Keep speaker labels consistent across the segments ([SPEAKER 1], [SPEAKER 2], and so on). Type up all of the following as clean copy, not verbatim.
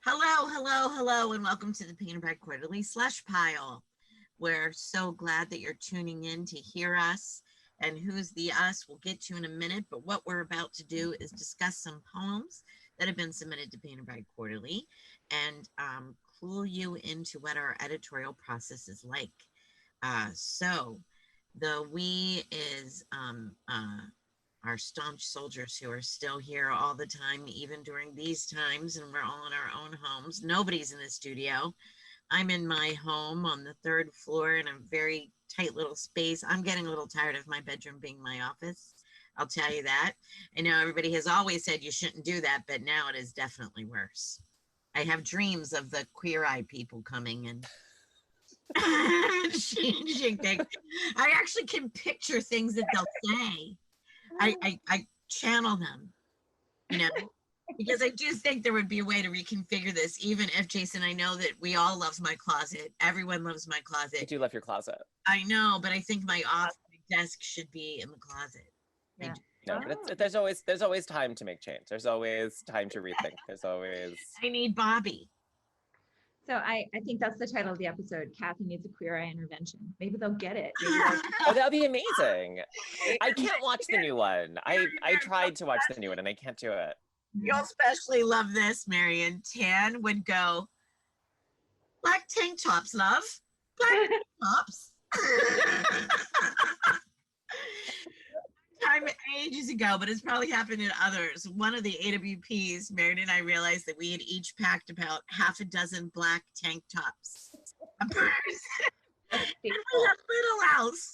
[SPEAKER 1] Hello, hello, hello, and welcome to the Painted by Quarterly Slush Pile. We're so glad that you're tuning in to hear us. And who's the us we'll get to in a minute, but what we're about to do is discuss some poems that have been submitted to Painted by Quarterly and clue you into what our editorial process is like. So the we is our staunch soldiers who are still here all the time, even during these times, and we're all in our own homes. Nobody's in the studio. I'm in my home on the 3rd floor in a very tight little space. I'm getting a little tired of my bedroom being my office. I'll tell you that. I know everybody has always said you shouldn't do that, but now it is definitely worse. I have dreams of the Queer Eye people coming and changing things. I actually can picture things that they'll say. I channel them, you know, because I do think there would be a way to reconfigure this, even if, Jason, I know that we all love my closet. Everyone loves my closet.
[SPEAKER 2] I do love your closet.
[SPEAKER 1] I know, but I think my desk should be in the closet.
[SPEAKER 3] Yeah.
[SPEAKER 2] No, but there's always time to make change. There's always time to rethink. There's always.
[SPEAKER 1] I need Bobby.
[SPEAKER 3] So I think that's the title of the episode. Kathy needs a queer eye intervention. Maybe they'll get it.
[SPEAKER 2] Oh, that'd be amazing. I can't watch the new one. I tried to watch the new one and I can't do it.
[SPEAKER 1] You'll especially love this, Marion. Tan would go, black tank tops, love. Black tank tops. Time ages ago, but it's probably happened in others. One of the AWPs, Marion and I realized that we had each packed about half a dozen black tank tops. A person. In my little house.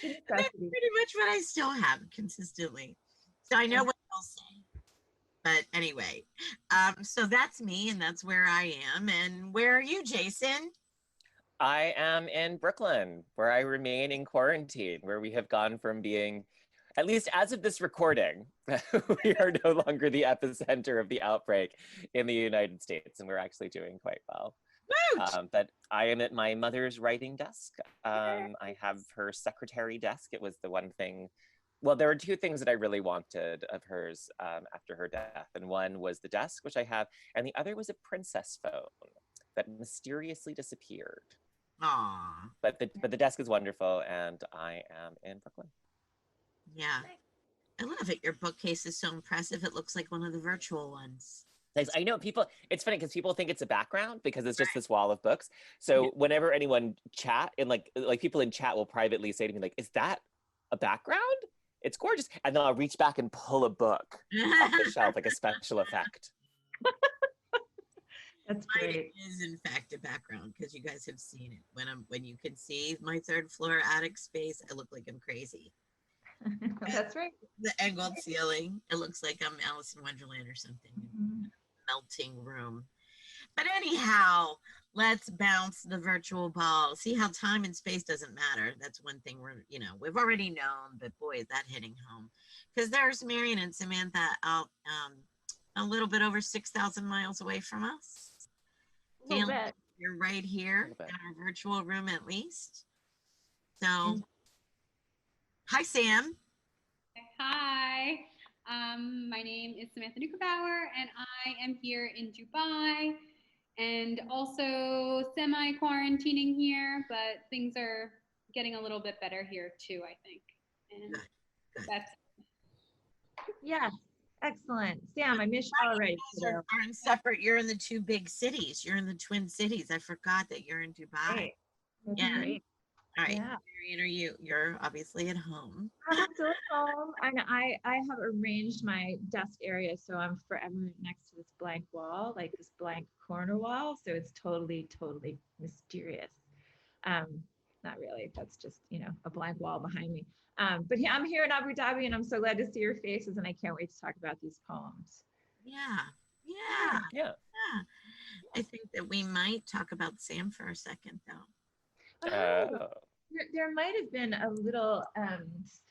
[SPEAKER 1] That's pretty much what I still have consistently. So I know what they'll say. But anyway, so that's me and that's where I am. And where are you, Jason?
[SPEAKER 2] I am in Brooklyn, where I remain in quarantine, where we have gone from being, at least as of this recording, we are no longer the epicenter of the outbreak in the United States, and we're actually doing quite well. But I am at my mother's writing desk. I have her secretary desk. It was the one thing, well, there were two things that I really wanted of hers after her death. And one was the desk, which I have, and the other was a princess phone that mysteriously disappeared.
[SPEAKER 1] Aww.
[SPEAKER 2] But the desk is wonderful, and I am in Brooklyn.
[SPEAKER 1] Yeah. I love it. Your bookcase is so impressive. It looks like one of the virtual ones.
[SPEAKER 2] Thanks. I know people, it's funny because people think it's a background because it's just this wall of books. So whenever anyone chat, and like people in chat will privately say to me, like, is that a background? It's gorgeous. And then I'll reach back and pull a book off the shelf, like a special effect.
[SPEAKER 3] That's great.
[SPEAKER 1] It is in fact a background because you guys have seen it. When you can see my 3rd floor attic space, I look like I'm crazy.
[SPEAKER 3] That's right.
[SPEAKER 1] The angled ceiling, it looks like I'm Alice in Wonderland or something.
[SPEAKER 3] Mm-hmm.
[SPEAKER 1] Melting room. But anyhow, let's bounce the virtual ball. See how time and space doesn't matter. That's one thing we've already known, but boy, is that hitting home. Because there's Marion and Samantha out a little bit over 6,000 miles away from us. You're right here in our virtual room, at least. So, hi, Sam.
[SPEAKER 4] Hi. My name is Samantha Nukerbauer, and I am here in Dubai, and also semi-quarantining here, but things are getting a little bit better here too, I think. And that's
[SPEAKER 3] yeah. Excellent. Sam, I missed you already.
[SPEAKER 1] You're in separate. You're in the 2 big cities. You're in the Twin Cities. I forgot that you're in Dubai.
[SPEAKER 3] Right.
[SPEAKER 1] Yeah.
[SPEAKER 3] Great.
[SPEAKER 1] All right.
[SPEAKER 3] Yeah.
[SPEAKER 1] Marion, you're obviously at home.
[SPEAKER 3] I'm still at home. I have arranged my desk area so I'm forever next to this blank wall, like this blank corner wall. So it's totally mysterious. Not really. That's just, a blank wall behind me. But yeah, I'm here in Abu Dhabi and I'm so glad to see your faces and I can't wait to talk about these poems.
[SPEAKER 1] Yeah. I think that we might talk about Sam for a second though.
[SPEAKER 3] There might have been a little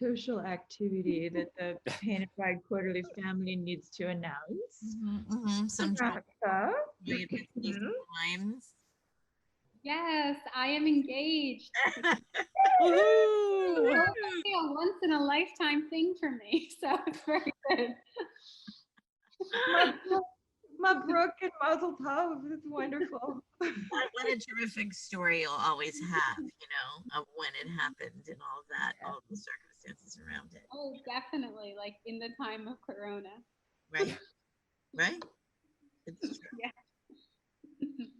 [SPEAKER 3] social activity that the Painted by Quarterly family needs to announce.
[SPEAKER 1] Some times.
[SPEAKER 4] Yes, I am engaged.
[SPEAKER 2] Woohoo!
[SPEAKER 4] It's a once in a lifetime thing for me, so it's very good.
[SPEAKER 3] Mabruk and Mazel Tov. It's wonderful.
[SPEAKER 1] What a terrific story you'll always have, of when it happened and all that, all the circumstances around it.
[SPEAKER 4] Oh, definitely. Like in the time of Corona.
[SPEAKER 1] Right. Right. It's true.
[SPEAKER 4] Yeah.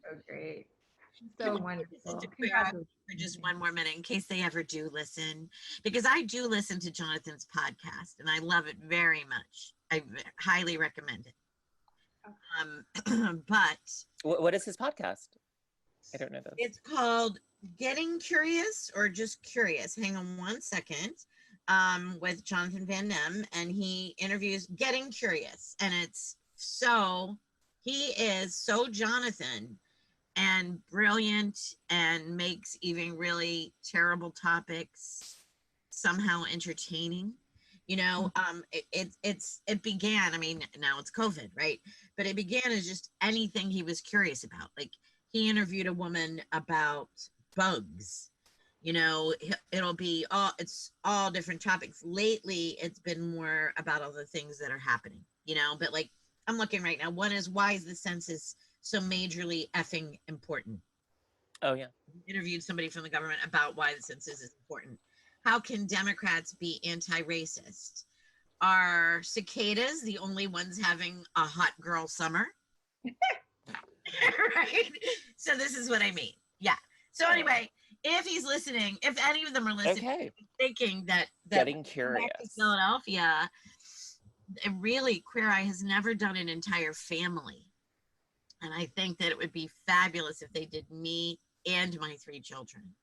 [SPEAKER 3] So great.
[SPEAKER 1] Can
[SPEAKER 3] So
[SPEAKER 1] we
[SPEAKER 3] wonderful.
[SPEAKER 1] listen to Queer Eye for just one more minute in case they ever do listen, because I do listen to Jonathan's podcast and I love it very much. I highly recommend it. But
[SPEAKER 2] What is his podcast? I don't know this.
[SPEAKER 1] it's called Getting Curious or just Curious. Hang on one second. With Jonathan Van Nemme, and he interviews Getting Curious, and he is so Jonathan and brilliant and makes even really terrible topics somehow entertaining. It began, I mean, now it's COVID, right? But it began as just anything he was curious about. Like he interviewed a woman about bugs. It'll be it's all different topics. Lately, it's been more about all the things that are happening, but like I'm looking right now. One is, why is the census so majorly effing important?
[SPEAKER 2] Oh, yeah.
[SPEAKER 1] Interviewed somebody from the government about why the census is important. How can Democrats be anti-racist? Are cicadas the only ones having a hot girl summer? Right? So this is what I mean. Yeah. So anyway, if he's listening, if any of them are listening,
[SPEAKER 2] Okay.
[SPEAKER 1] thinking that
[SPEAKER 2] Getting Curious.
[SPEAKER 1] back to Philadelphia, really, Queer Eye has never done an entire family. And I think that it would be fabulous if they did me and my 3 children.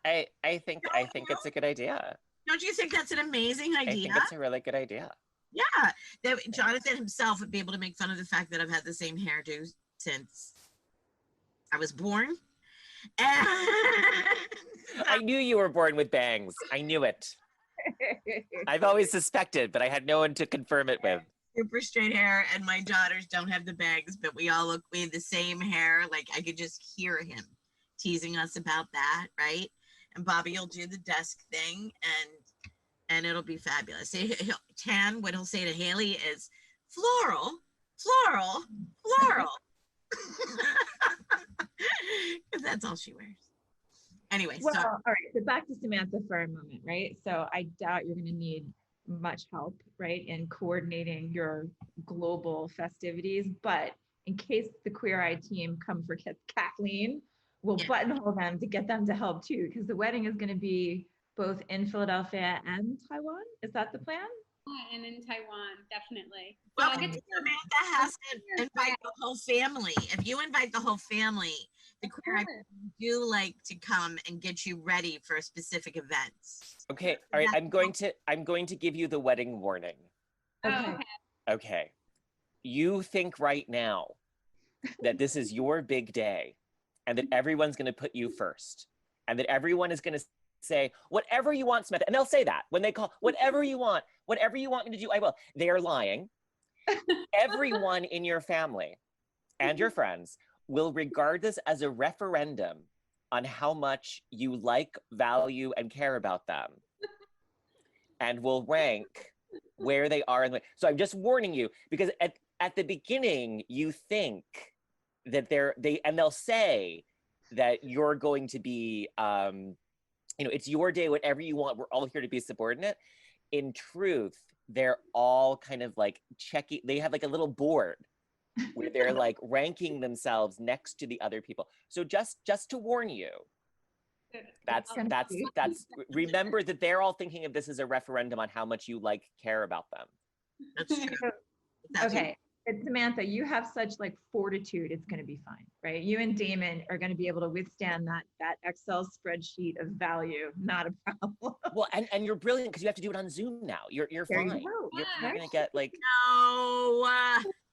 [SPEAKER 2] I think it's a good idea.
[SPEAKER 1] Don't you think that's an amazing idea?
[SPEAKER 2] I think it's a really good idea.
[SPEAKER 1] Yeah, that Jonathan himself would be able to make fun of the fact that I've had the same hairdo since I was born. And
[SPEAKER 2] I knew you were born with bangs. I knew it. I've always suspected, but I had no one to confirm it with.
[SPEAKER 1] super straight hair, and my daughters don't have the bangs, but we have the same hair. Like I could just hear him teasing us about that, right? And Bobby will do the desk thing, and it'll be fabulous. What he'll say to Haley is floral, floral, floral. Because that's all she wears. Anyway,
[SPEAKER 3] Well, all right. So back to Samantha for a moment, right? So I doubt you're going to need much help, right, in coordinating your global festivities. But in case the Queer Eye team come for Kathleen, we'll buttonhole them to get them to help too, because the wedding is going to be both in Philadelphia and Taiwan. Is that the plan?
[SPEAKER 4] And in Taiwan, definitely.
[SPEAKER 1] Well,
[SPEAKER 4] So I get to
[SPEAKER 1] Samantha has to invite the whole family. If you invite the whole family, the Queer Eye do like to come and get you ready for specific events.
[SPEAKER 2] Okay, all right. I'm going to give you the wedding warning.
[SPEAKER 3] Okay.
[SPEAKER 2] Okay. You think right now that this is your big day and that everyone's going to put you first and that everyone is going to say, whatever you want, Samantha. And they'll say that when they call, whatever you want me to do, I will. They are lying. Everyone in your family and your friends will regard this as a referendum on how much you like, value, and care about them, and will rank where they are in the. So I'm just warning you, because at the beginning you think that they'll say that you're going to be, it's your day, whatever you want. We're all here to be subordinate. In truth, they're all kind of like checking. They have like a little board where they're like ranking themselves next to the other people. So just to warn you, that's remember that they're all thinking of this as a referendum on how much you care about them.
[SPEAKER 1] That's true.
[SPEAKER 3] Okay. But Samantha, you have such like fortitude, it's going to be fine, right? You and Damon are going to be able to withstand that Excel spreadsheet of value, not a problem.
[SPEAKER 2] Well, and you're brilliant because you have to do it on Zoom now. You're fine. You're going to get like.
[SPEAKER 1] No,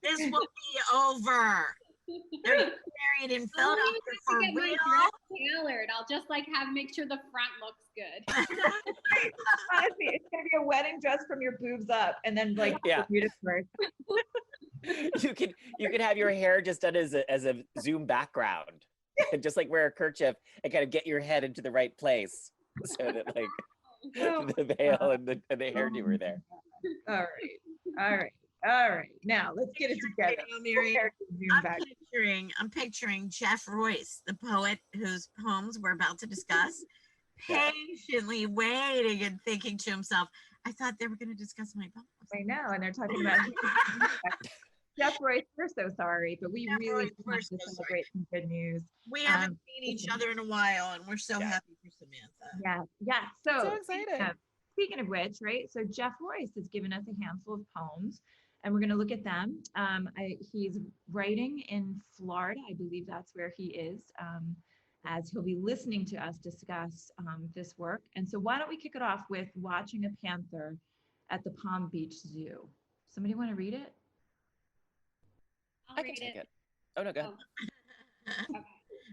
[SPEAKER 1] this will be over. They're getting married in Philadelphia for
[SPEAKER 4] get my
[SPEAKER 1] real.
[SPEAKER 4] dress tailored. I'll just make sure the front looks good.
[SPEAKER 3] Honestly, it's going to be a wedding dress from your boobs up, and then beautiful.
[SPEAKER 2] You can have your hair just done as a Zoom background, and just wear a kerchief and kind of get your head into the right place so that the veil and the hairdo are there.
[SPEAKER 3] All right. All right, now let's get it together.
[SPEAKER 1] Mary,
[SPEAKER 3] Prepare to zoom back.
[SPEAKER 1] I'm picturing Jeff Royce, the poet whose poems we're about to discuss, patiently waiting and thinking to himself, I thought they were going to discuss my poems.
[SPEAKER 3] I know, and they're talking about Jeff Royce. We're so sorry, but we really want to celebrate some good news.
[SPEAKER 1] We haven't seen each other in a while, and we're so happy for Samantha.
[SPEAKER 3] Yeah. So
[SPEAKER 2] excited.
[SPEAKER 3] Speaking of which, right? So Jeff Royce has given us a handful of poems, and we're going to look at them. He's writing in Florida. I believe that's where he is, as he'll be listening to us discuss this work. And so why don't we kick it off with watching a panther at the Palm Beach Zoo. Somebody want to read it?
[SPEAKER 4] I'll read it.
[SPEAKER 2] Oh, no, go ahead.
[SPEAKER 4] Oh. Okay.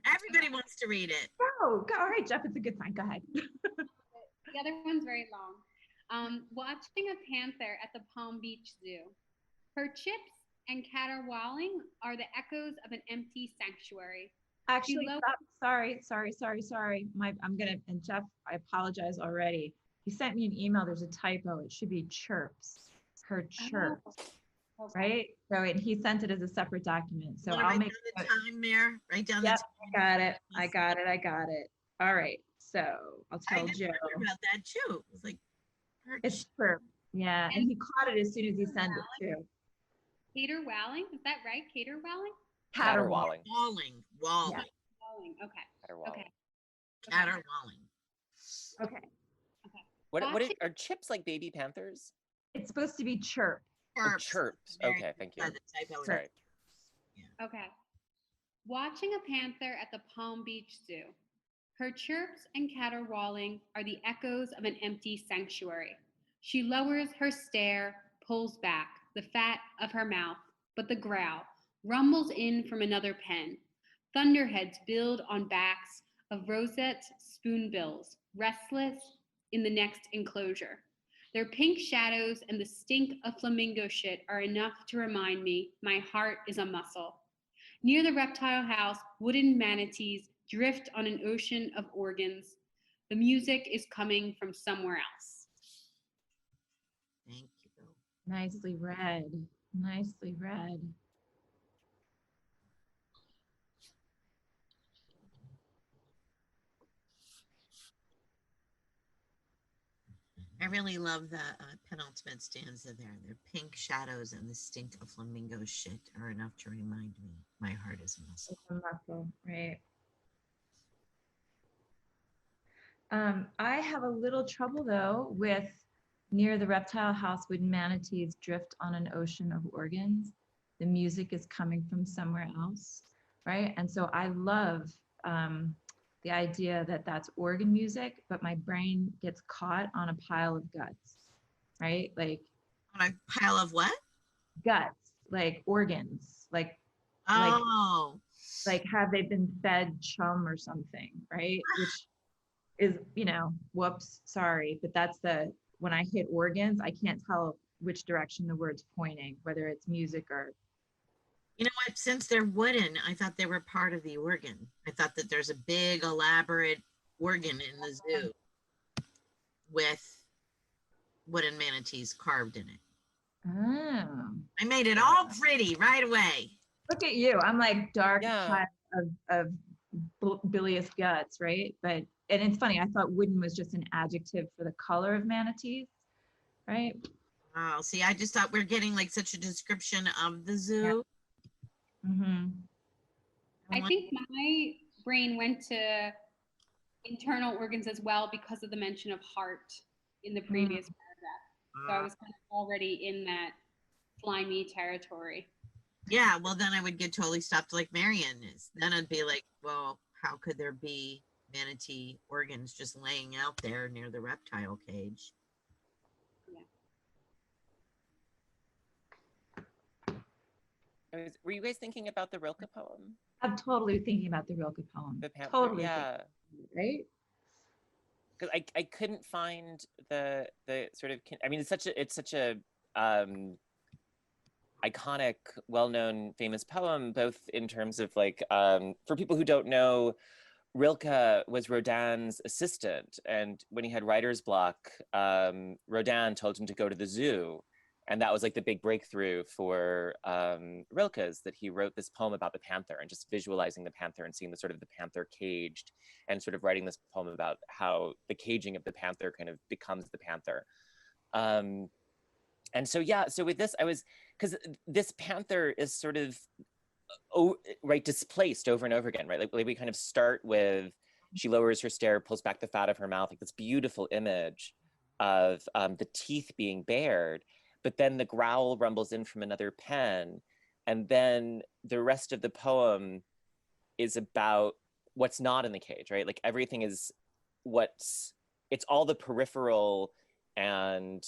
[SPEAKER 1] Everybody wants to read it.
[SPEAKER 3] Oh, all right, Jeff, it's a good sign. Go ahead.
[SPEAKER 4] The other one's very long. Watching a panther at the Palm Beach Zoo. Her chips and caterwauling are the echoes of an empty sanctuary.
[SPEAKER 3] Actually, sorry. And Jeff, I apologize already. He sent me an email. There's a typo. It should be chirps. Her chirps.
[SPEAKER 4] Oh, okay.
[SPEAKER 3] Right? So he sent it as a separate document. So
[SPEAKER 1] I'll
[SPEAKER 3] make
[SPEAKER 1] the time there. Write down the
[SPEAKER 3] Yep,
[SPEAKER 1] time.
[SPEAKER 3] I got it. All right. So I'll tell Joe
[SPEAKER 1] about that too. It's like
[SPEAKER 3] it's chirp. Yeah, and he caught it as soon as he sent it too.
[SPEAKER 4] Caterwauling, is that right? Caterwauling?
[SPEAKER 2] Caterwauling.
[SPEAKER 1] Walling.
[SPEAKER 4] Walling. Okay.
[SPEAKER 2] Caterwauling.
[SPEAKER 4] Okay.
[SPEAKER 1] Caterwauling.
[SPEAKER 3] Okay.
[SPEAKER 2] What are chips like baby panthers?
[SPEAKER 3] It's supposed to be chirp.
[SPEAKER 2] Chirps. Okay, thank you. Sorry.
[SPEAKER 4] Yeah. Okay. Watching a panther at the Palm Beach Zoo. Her chirps and caterwauling are the echoes of an empty sanctuary. She lowers her stare, pulls back the fat of her mouth, but the growl rumbles in from another pen. Thunderheads build on backs of rosette spoonbills, restless in the next enclosure. Their pink shadows and the stink of flamingo shit are enough to remind me my heart is a muscle. Near the reptile house, wooden manatees drift on an ocean of organs. The music is coming from somewhere else.
[SPEAKER 1] Thank you.
[SPEAKER 3] Nicely read. Nicely read.
[SPEAKER 1] I really love the penultimate stanza there. Their pink shadows and the stink of flamingo shit are enough to remind me my heart is a muscle.
[SPEAKER 3] It's a muscle, right? I have a little trouble though with near the reptile house when manatees drift on an ocean of organs. The music is coming from somewhere else, right? And so I love the idea that that's organ music, but my brain gets caught on a pile of guts, right? Like
[SPEAKER 1] on a pile of what?
[SPEAKER 3] Guts, like organs, like have they been fed chum or something, right? Which is, whoops, sorry, but that's when I hit organs, I can't tell which direction the word's pointing, whether it's music or.
[SPEAKER 1] You know what, since they're wooden, I thought they were part of the organ. I thought that there's a big elaborate organ in the zoo with wooden manatees carved in it.
[SPEAKER 3] Oh.
[SPEAKER 1] I made it all pretty right away.
[SPEAKER 3] Look at you. I'm like dark of bilious guts, right? And it's funny, I thought wooden was just an adjective for the color of manatees, right?
[SPEAKER 1] Oh, see, I just thought we're getting like such a description of the zoo.
[SPEAKER 3] Yeah. Mm-hmm.
[SPEAKER 4] I think my brain went to internal organs as well because of the mention of heart in the previous paragraph. So I was kind of already in that slimy territory.
[SPEAKER 1] Yeah, well, then I would get totally stopped like Marion is. Then I'd be like, well, how could there be manatee organs just laying out there near the reptile cage?
[SPEAKER 2] Yeah. Were you guys thinking about the Rilke poem?
[SPEAKER 3] I'm totally thinking about the Rilke poem.
[SPEAKER 2] The Panther,
[SPEAKER 3] totally.
[SPEAKER 2] Yeah.
[SPEAKER 3] Right?
[SPEAKER 2] Because I couldn't find the sort of, I mean, it's such a iconic, well-known, famous poem, both in terms of like, for people who don't know, Rilke was Rodin's assistant, and when he had writer's block, Rodin told him to go to the zoo And that was like the big breakthrough for Rilke's, that he wrote this poem about the panther and just visualizing the panther and seeing the sort of the panther caged, and sort of writing this poem about how the caging of the panther kind of becomes the panther. And so, yeah, so with this, because this panther is sort of, right, displaced over and over again, right? Like we kind of start with, she lowers her stare, pulls back the fat of her mouth, like this beautiful image of the teeth being bared, but then the growl rumbles in from another pen. And then the rest of the poem is about what's not in the cage, right? Like everything is it's all the peripheral and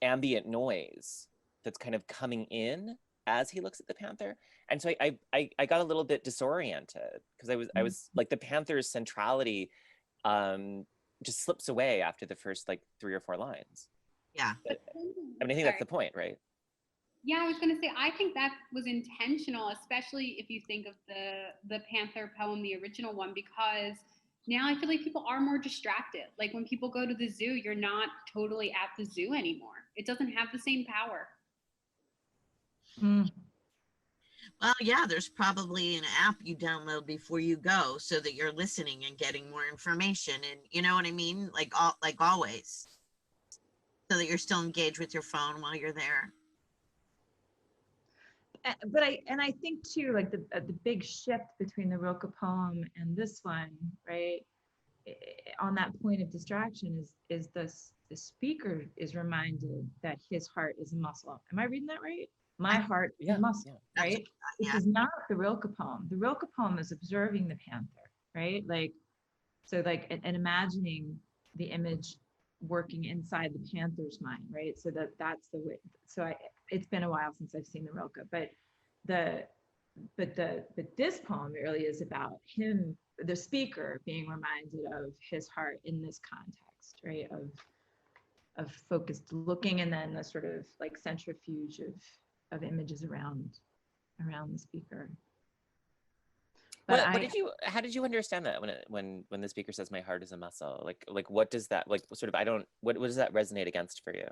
[SPEAKER 2] ambient noise that's kind of coming in as he looks at the panther. And so I got a little bit disoriented, because I was like, the panther's centrality just slips away after the first like 3 or 4 lines.
[SPEAKER 1] Yeah.
[SPEAKER 2] But, I mean, I think that's the point, right?
[SPEAKER 4] Yeah, I was going to say, I think that was intentional, especially if you think of the Panther poem, the original one, because now I feel like people are more distracted. Like when people go to the zoo, you're not totally at the zoo anymore. It doesn't have the same power.
[SPEAKER 1] Well, yeah, there's probably an app you download before you go so that you're listening and getting more information, and you know what I mean? Like always. So that you're still engaged with your phone while you're there.
[SPEAKER 3] But I think too, like the big shift between the Rilke poem and this one, right? On that point of distraction is the speaker is reminded that his heart is a muscle. Am I reading that right? My heart is a muscle, right? Which is not the Rilke poem. The Rilke poem is observing the panther, right? Like, so like, and imagining the image working inside the panther's mind, right? So that's the way. So it's been a while since I've seen the Rilke, but this poem really is about him, the speaker, being reminded of his heart in this context, right? Of focused looking, and then the sort of like centrifuge of images around the speaker. But
[SPEAKER 2] how did you understand that when the speaker says my heart is a muscle? Like what does that, like, sort of, what does that resonate against for you?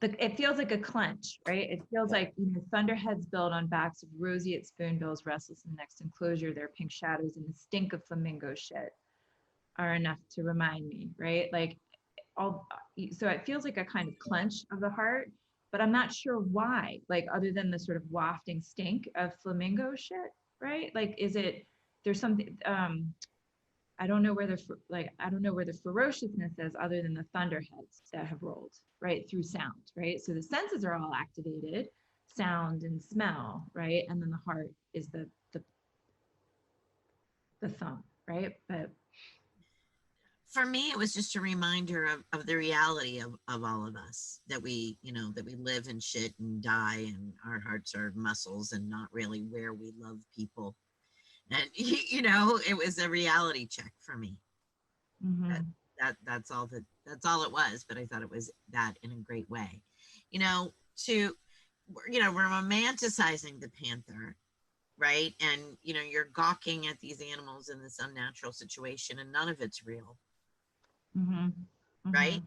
[SPEAKER 3] It feels like a clench, right? It feels like, thunderheads build on backs of roseate spoonbills, restless in the next enclosure. Their pink shadows and the stink of flamingo shit are enough to remind me, right? Like so it feels like a kind of clench of the heart, but I'm not sure why, like other than the sort of wafting stink of flamingo shit, right? Like, there's something, I don't know where the ferociousness is, other than the thunderheads that have rolled right through sound, right? So the senses are all activated, sound and smell, right? And then the heart is the thumb, right? But
[SPEAKER 1] for me, it was just a reminder of the reality of all of us, that we live and shit and die, and our hearts are muscles and not really where we love people. And it was a reality check for me. That's all it was, but I thought it was that in a great way. We're romanticizing the panther, right? And you're gawking at these animals in this unnatural situation, and none of it's real. Right?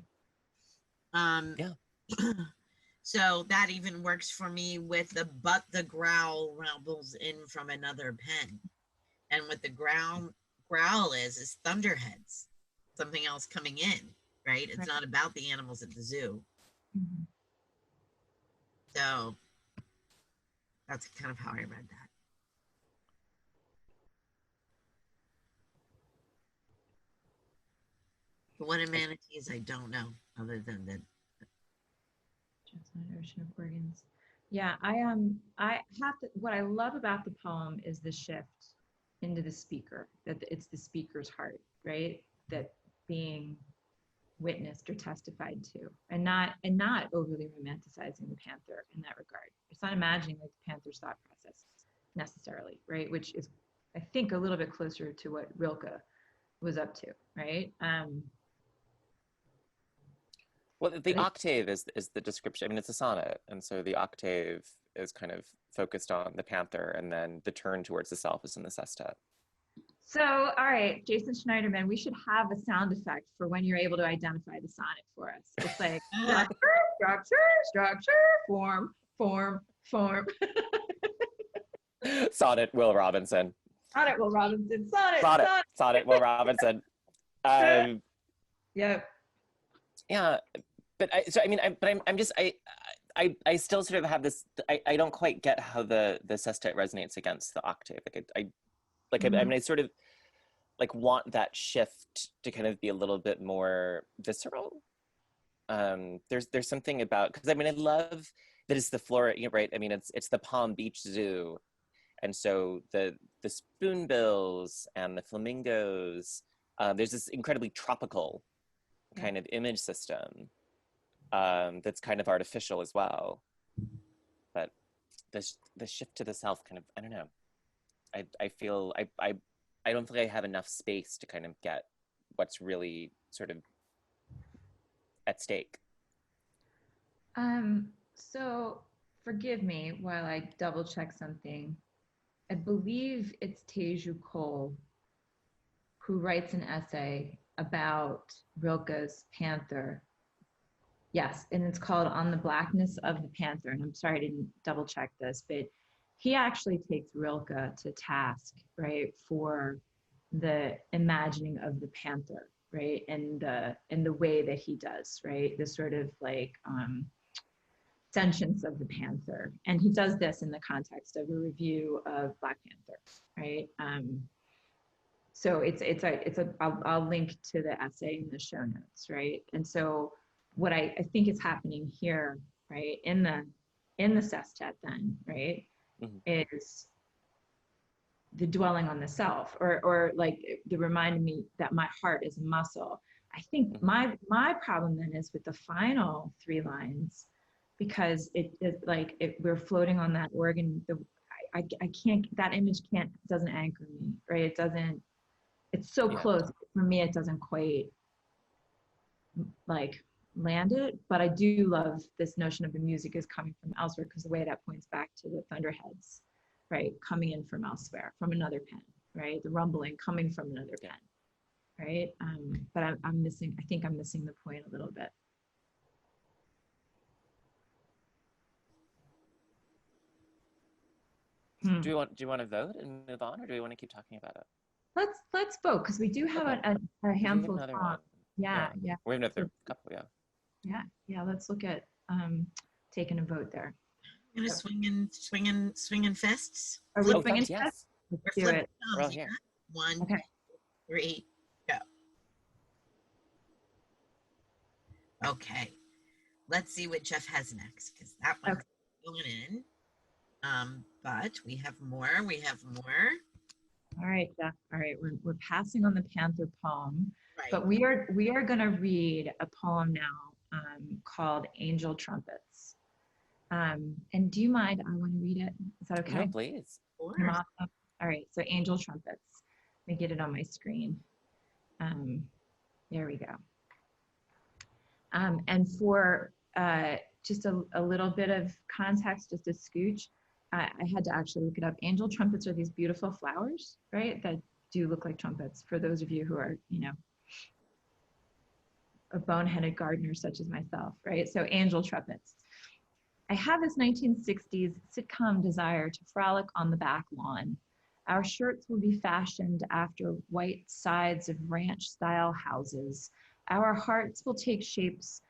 [SPEAKER 1] So that even works for me with the growl rumbles in from another pen. And what the growl is thunderheads, something else coming in, right? It's not about the animals at the zoo. So that's kind of how I read that. But what in manatees, I don't know, other than that.
[SPEAKER 3] Ocean of organs. Yeah, I have to. What I love about the poem is the shift into the speaker. That it's the speaker's heart, right? That being witnessed or testified to, and not overly romanticizing the panther in that regard. It's not imagining like the panther's thought process necessarily, right? Which is, I think, a little bit closer to what Rilke was up to, right?
[SPEAKER 2] Well, the octave is the description. I mean, it's a sonnet, and so the octave is kind of focused on the panther, and then the turn towards the self is in the sestet.
[SPEAKER 3] So, all right, Jason Schneiderman, we should have a sound effect for when you're able to identify the sonnet for us. It's like structure, form.
[SPEAKER 2] Sonnet, Will Robinson.
[SPEAKER 3] Sonnet, Will Robinson. Sonnet.
[SPEAKER 2] Sonnet, Will Robinson.
[SPEAKER 3] Yep.
[SPEAKER 2] Yeah, but I still sort of have this. I don't quite get how the sestet resonates against the octave. I sort of like want that shift to kind of be a little bit more visceral. There's something about, because I love that it's the flora, right? I mean, it's the Palm Beach Zoo, and so the spoonbills and the flamingos. There's this incredibly tropical kind of image system that's kind of artificial as well. But the shift to the south kind of, I don't know. I feel I don't think I have enough space to kind of get what's really sort of at stake.
[SPEAKER 3] So forgive me while I double check something. I believe it's Teju Cole who writes an essay about Rilke's Panther. Yes, and it's called On the Blackness of the Panther. And I'm sorry I didn't double check this, but he actually takes Rilke to task, right, for the imagining of the panther, right, and the way that he does, right, the sort of like sentience of the panther. And he does this in the context of a review of Black Panther, right? So I'll link to the essay in the show notes, right? And so what I think is happening here, right, in the sestet then, right, is the dwelling on the self, or like the reminding me that my heart is a muscle. I think my problem then is with the final three lines, because we're floating on that organ. I can't, that image doesn't anchor me, right? It doesn't, it's so close. For me, it doesn't quite like land it, but I do love this notion of the music is coming from elsewhere, because the way that points back to the thunderheads, right? Coming in from elsewhere, from another pen, right? The rumbling coming from another pen, right? But I think I'm missing the point a little bit.
[SPEAKER 2] Do you want to vote and move on, or do we want to keep talking about it?
[SPEAKER 3] Let's vote, because we do have a handful of songs. Yeah.
[SPEAKER 2] We have another couple,
[SPEAKER 3] Yeah, let's look at taking a vote there.
[SPEAKER 1] I'm gonna swinging fists.
[SPEAKER 3] Are we swinging fists?
[SPEAKER 1] Let's
[SPEAKER 3] do it.
[SPEAKER 2] We're all here.
[SPEAKER 1] 1,
[SPEAKER 3] okay.
[SPEAKER 1] 2, 3, go. Okay, let's see what Jeff has next, because that one's going in. But we have more.
[SPEAKER 3] All right, Jeff. All right, we're passing on the Panther poem,
[SPEAKER 1] right.
[SPEAKER 3] But we are going to read a poem now called Angel Trumpets. And do you mind? I want to read it. Is that okay?
[SPEAKER 2] No, please.
[SPEAKER 3] Awesome. All right, so Angel Trumpets. Let me get it on my screen. There we go. And for just a little bit of context, just a scooch, I had to actually look it up. Angel trumpets are these beautiful flowers, right? That do look like trumpets, for those of you who are, a boneheaded gardener such as myself, right? So angel trumpets. I have this 1960s sitcom desire to frolic on the back lawn. Our shirts will be fashioned after white sides of ranch-style houses. Our hearts will take shapes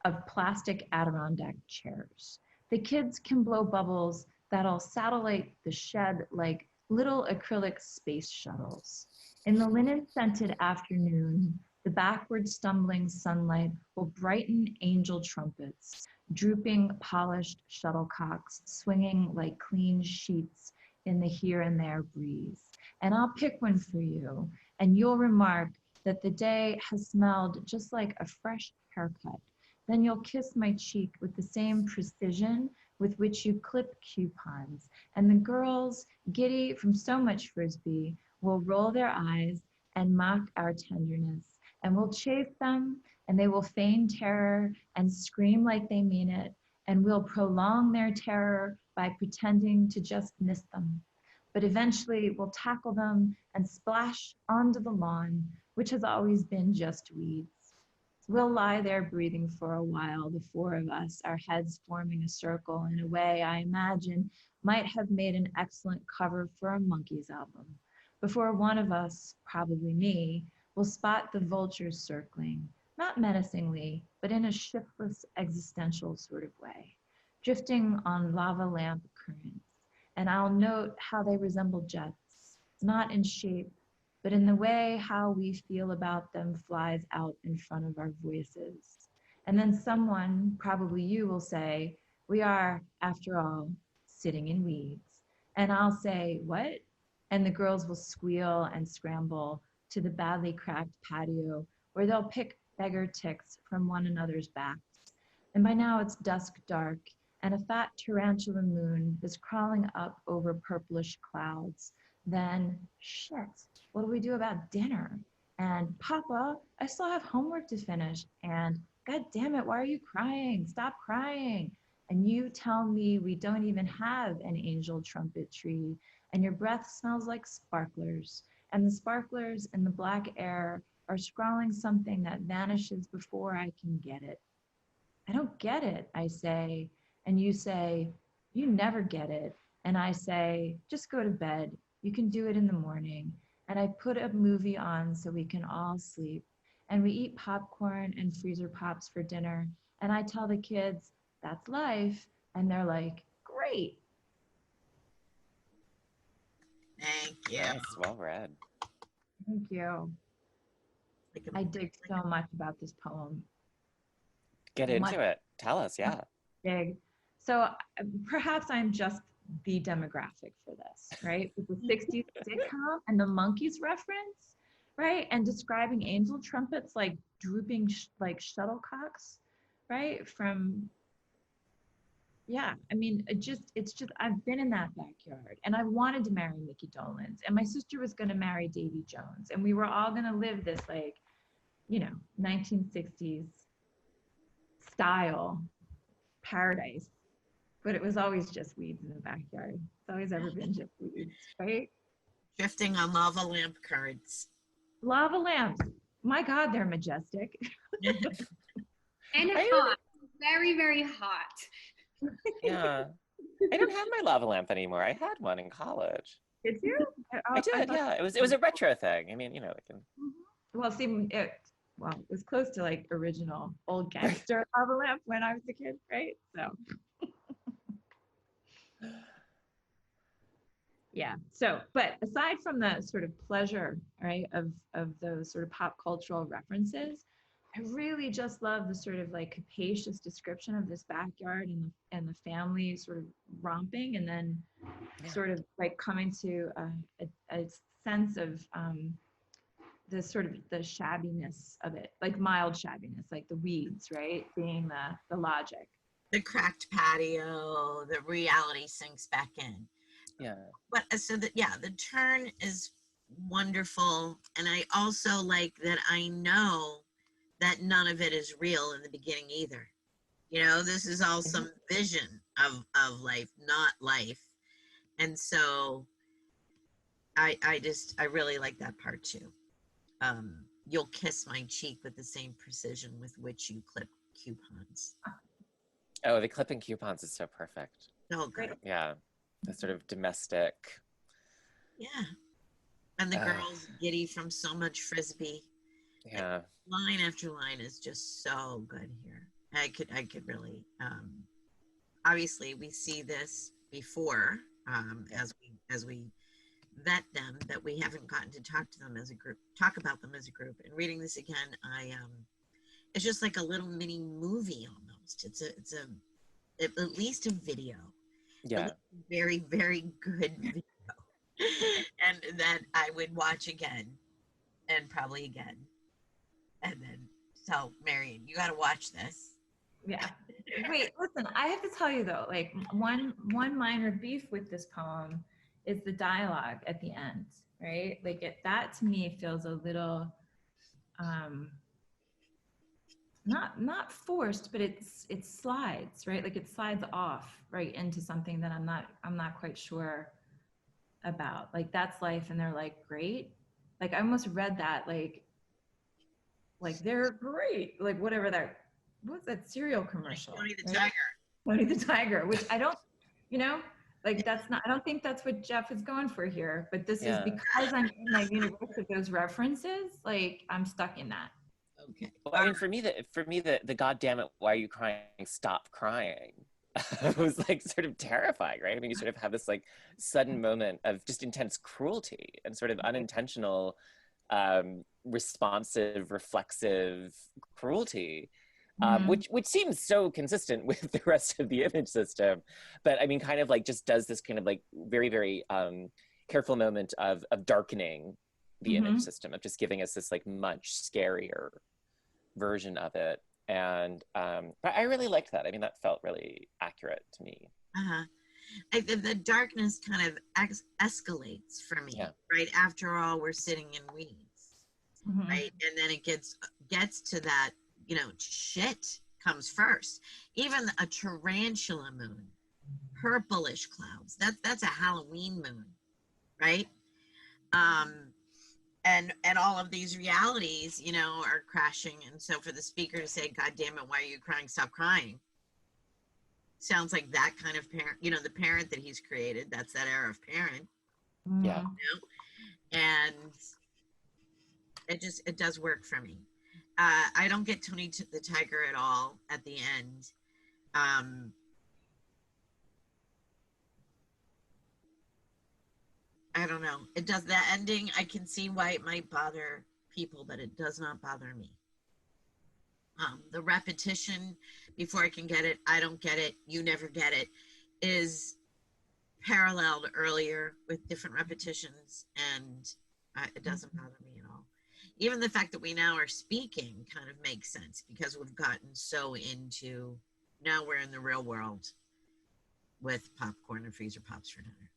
[SPEAKER 3] of plastic Adirondack chairs. The kids can blow bubbles that'll satellite the shed like little acrylic space shuttles. In the linen-scented afternoon, the backward stumbling sunlight will brighten angel trumpets, drooping polished shuttlecocks swinging like clean sheets in the here and there breeze. And I'll pick one for you, and you'll remark that the day has smelled just like a fresh haircut. Then you'll kiss my cheek with the same precision with which you clip coupons. And the girls, giddy from so much frisbee, will roll their eyes and mock our tenderness. And we'll chase them, and they will feign terror and scream like they mean it. And we'll prolong their terror by pretending to just miss them. but eventually we'll tackle them and splash onto the lawn, which has always been just weeds. We'll lie there breathing for a while, the four of us, our heads forming a circle in a way I imagine might have made an excellent cover for a Monkees album, before one of us, probably me, will spot the vultures circling, not menacingly, but in a shiftless existential sort of way, drifting on lava lamp currents. And I'll note how they resemble jets, not in shape, but in the way how we feel about them flies out in front of our voices. And then someone, probably you, will say, we are, after all, sitting in weeds. And I'll say, what? And the girls will squeal and scramble to the badly cracked patio where they'll pick beggar ticks from one another's backs. And by now it's dusk dark, and a fat tarantula moon is crawling up over purplish clouds. Then, shit, what do we do about dinner? And Papa, I still have homework to finish. And God damn it, why are you crying? Stop crying. And you tell me we don't even have an angel trumpet tree, and your breath smells like sparklers. And the sparklers in the black air are scrawling something that vanishes before I can get it. I don't get it, I say. And you say, you never get it. And I say, just go to bed. You can do it in the morning. And I put a movie on so we can all sleep. And we eat popcorn and freezer pops for dinner. And I tell the kids, that's life. And they're like, great.
[SPEAKER 1] Thank you.
[SPEAKER 2] Yes, well read.
[SPEAKER 3] Thank you. I dig so much about this poem.
[SPEAKER 2] Get into it. Tell us, yeah.
[SPEAKER 3] Big. So perhaps I'm just the demographic for this, right? With the 60s sitcom and the Monkees reference, right? And describing angel trumpets like drooping like shuttlecocks, right? From, yeah, I mean, it's just, I've been in that backyard and I wanted to marry Mickey Dolenz and my sister was going to marry Davy Jones and we were all going to live this like, you know, 1960s style paradise. But it was always just weeds in the backyard. It's always ever been just weeds, right?
[SPEAKER 1] Drifting on lava lamp currents.
[SPEAKER 3] Lava lamps. My God, they're majestic.
[SPEAKER 4] And hot. Very, very hot.
[SPEAKER 2] Yeah. I don't have my lava lamp anymore. I had one in college.
[SPEAKER 3] Did you?
[SPEAKER 2] I did, yeah. It was a retro thing. I mean, you know, it can...
[SPEAKER 3] Well, see, it was close to like original old gangster lava lamp when I was a kid, right? So. Yeah. So, but aside from the sort of pleasure, right, of those sort of pop cultural references, I really just love the sort of like capacious description of this backyard and the family sort of romping, and then sort of like coming to a sense of the sort of the shabbiness of it, like mild shabbiness, like the weeds, right, being the logic.
[SPEAKER 1] The cracked patio, the reality sinks back in.
[SPEAKER 2] Yeah.
[SPEAKER 1] But so that, yeah, the turn is wonderful. And I also like that I know that none of it is real in the beginning either. You know, this is all some vision of life, not life. And so I really like that part too. You'll kiss my cheek with the same precision with which you clip coupons.
[SPEAKER 2] Oh, the clipping coupons is so perfect.
[SPEAKER 1] Oh, good.
[SPEAKER 2] Yeah. The sort of domestic.
[SPEAKER 1] Yeah. And the girls giddy from so much frisbee.
[SPEAKER 2] Yeah.
[SPEAKER 1] Line after line is just so good here. I could really, obviously we see this before, as we vet them, that we haven't gotten to talk to them as a group, talk about them as a group. And reading this again, it's just like a little mini movie almost. It's at least a video.
[SPEAKER 2] Yeah.
[SPEAKER 1] Very, very good video. And that I would watch again and probably again. And then, so Marion, you got to watch this.
[SPEAKER 3] Yeah. Wait, listen, I have to tell you though, like one minor beef with this poem is the dialogue at the end, right? Like that to me feels a little, not forced, but it slides, right? Like it slides off right into something that I'm not quite sure about. Like, that's life. And they're like, great. Like, I almost read that, like they're great. Like, whatever that, what's that cereal commercial?
[SPEAKER 1] Tony the
[SPEAKER 3] right?
[SPEAKER 1] Tiger.
[SPEAKER 3] Tony the Tiger, which I don't, you know, like, that's not, I don't think that's what Jeff is going for here, but this is because I'm in my universe of those references, like, I'm stuck in that.
[SPEAKER 1] Okay.
[SPEAKER 2] Well, I mean, for me, the goddamn it, why are you crying? Stop crying. Was like sort of terrifying, right? I mean, you sort of have this like sudden moment of just intense cruelty and sort of unintentional, responsive, reflexive cruelty, which seems so consistent with the rest of the image system. But I mean, kind of like just does this kind of like very, very careful moment of darkening the image system, of just giving us this like much scarier version of it. And but I really liked that. I mean, that felt really accurate to me.
[SPEAKER 1] The darkness kind of escalates for me, right? After all, we're sitting in weeds, right? And then it gets to that, you know, shit comes first. Even a tarantula moon, purplish clouds, that's a Halloween moon, right? And all of these realities, you know, are crashing. And so for the speaker to say, God damn it, why are you crying? Stop crying. Sounds like that kind of parent, you know, the parent that he's created. That's that era of parent.
[SPEAKER 2] Yeah.
[SPEAKER 1] You know? And it does work for me. I don't get Tony the Tiger at all at the end. I don't know. It does, that ending, I can see why it might bother people, but it does not bother me. The repetition before I can get it, I don't get it, you never get it, is paralleled earlier with different repetitions, and it doesn't bother me at all. Even the fact that we now are speaking kind of makes sense, because we've gotten so into, now we're in the real world with popcorn and freezer pops for dinner.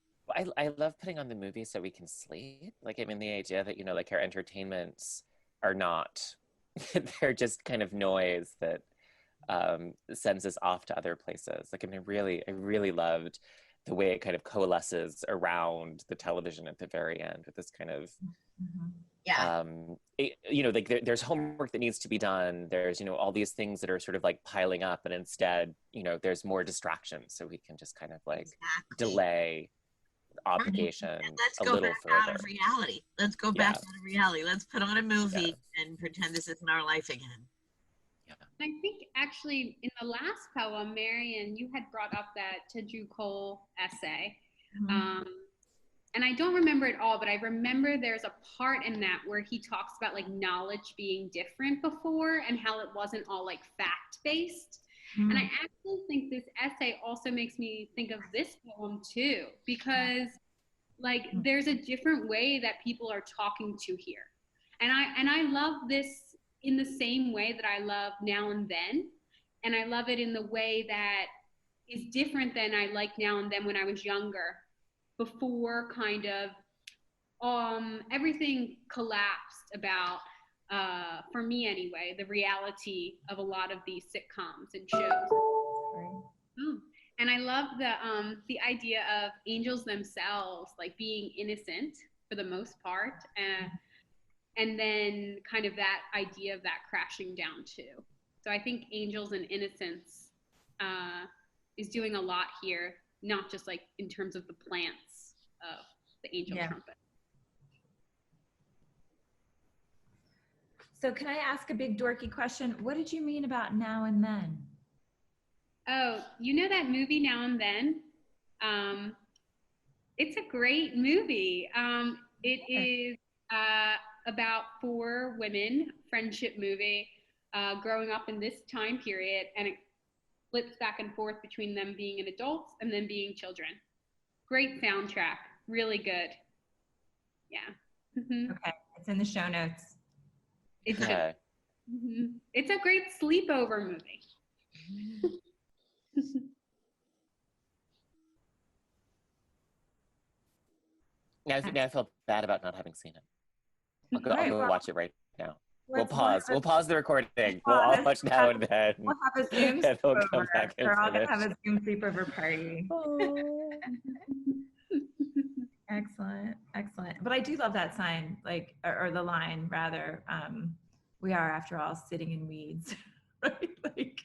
[SPEAKER 2] I love putting on the movie so we can sleep. Like, I mean, the idea that, you know, like our entertainments are not, they're just kind of noise that sends us off to other places. Like, I mean, I really loved the way it kind of coalesces around the television at the very end with this kind of, you know, like there's homework that needs to be done. There's, you know, all these things that are sort of like piling up, and instead, you know, there's more distractions, so we can just kind of like delay obligation
[SPEAKER 1] let's
[SPEAKER 2] a
[SPEAKER 1] go
[SPEAKER 2] little
[SPEAKER 1] back
[SPEAKER 2] further.
[SPEAKER 1] out of reality. Let's go back out of reality. Let's put on a movie and pretend this isn't our life again.
[SPEAKER 4] I think actually in the last poem, Marian, you had brought up that Teju Cole essay. And I don't remember it all, but I remember there's a part in that where he talks about like knowledge being different before, and how it wasn't all like fact-based. And I actually think this essay also makes me think of this poem too, because like there's a different way that people are talking to here. And I love this in the same way that I love Now and Then. And I love it in the way that is different than I like Now and Then when I was younger, before kind of everything collapsed about, for me anyway, the reality of a lot of these sitcoms and shows. And I love the idea of angels themselves like being innocent for the most part, and then kind of that idea of that crashing down too. So I think angels and innocence is doing a lot here, not just like in terms of the plants of the angel trumpet.
[SPEAKER 3] So can I ask a big dorky question? What did you mean about Now and Then?
[SPEAKER 4] Oh, you know that movie Now and Then? It's a great movie. It is about 4 women, friendship movie, growing up in this time period, and it flips back and forth between them being adults and them being children. Great soundtrack, really good. Yeah.
[SPEAKER 3] Okay, it's in the show notes.
[SPEAKER 4] It's good. It's a great sleepover movie.
[SPEAKER 2] Now I feel bad about not having seen it. I'll go watch it right now. We'll pause the recording. We'll all watch Now and Then.
[SPEAKER 3] We'll have a Zoom
[SPEAKER 2] and we'll come
[SPEAKER 3] sleepover.
[SPEAKER 2] back and
[SPEAKER 3] We're all
[SPEAKER 2] finish.
[SPEAKER 3] gonna have a Zoom sleepover party. Excellent, excellent. But I do love that sign, like, or the line rather. We are, after all, sitting in weeds, right? Like,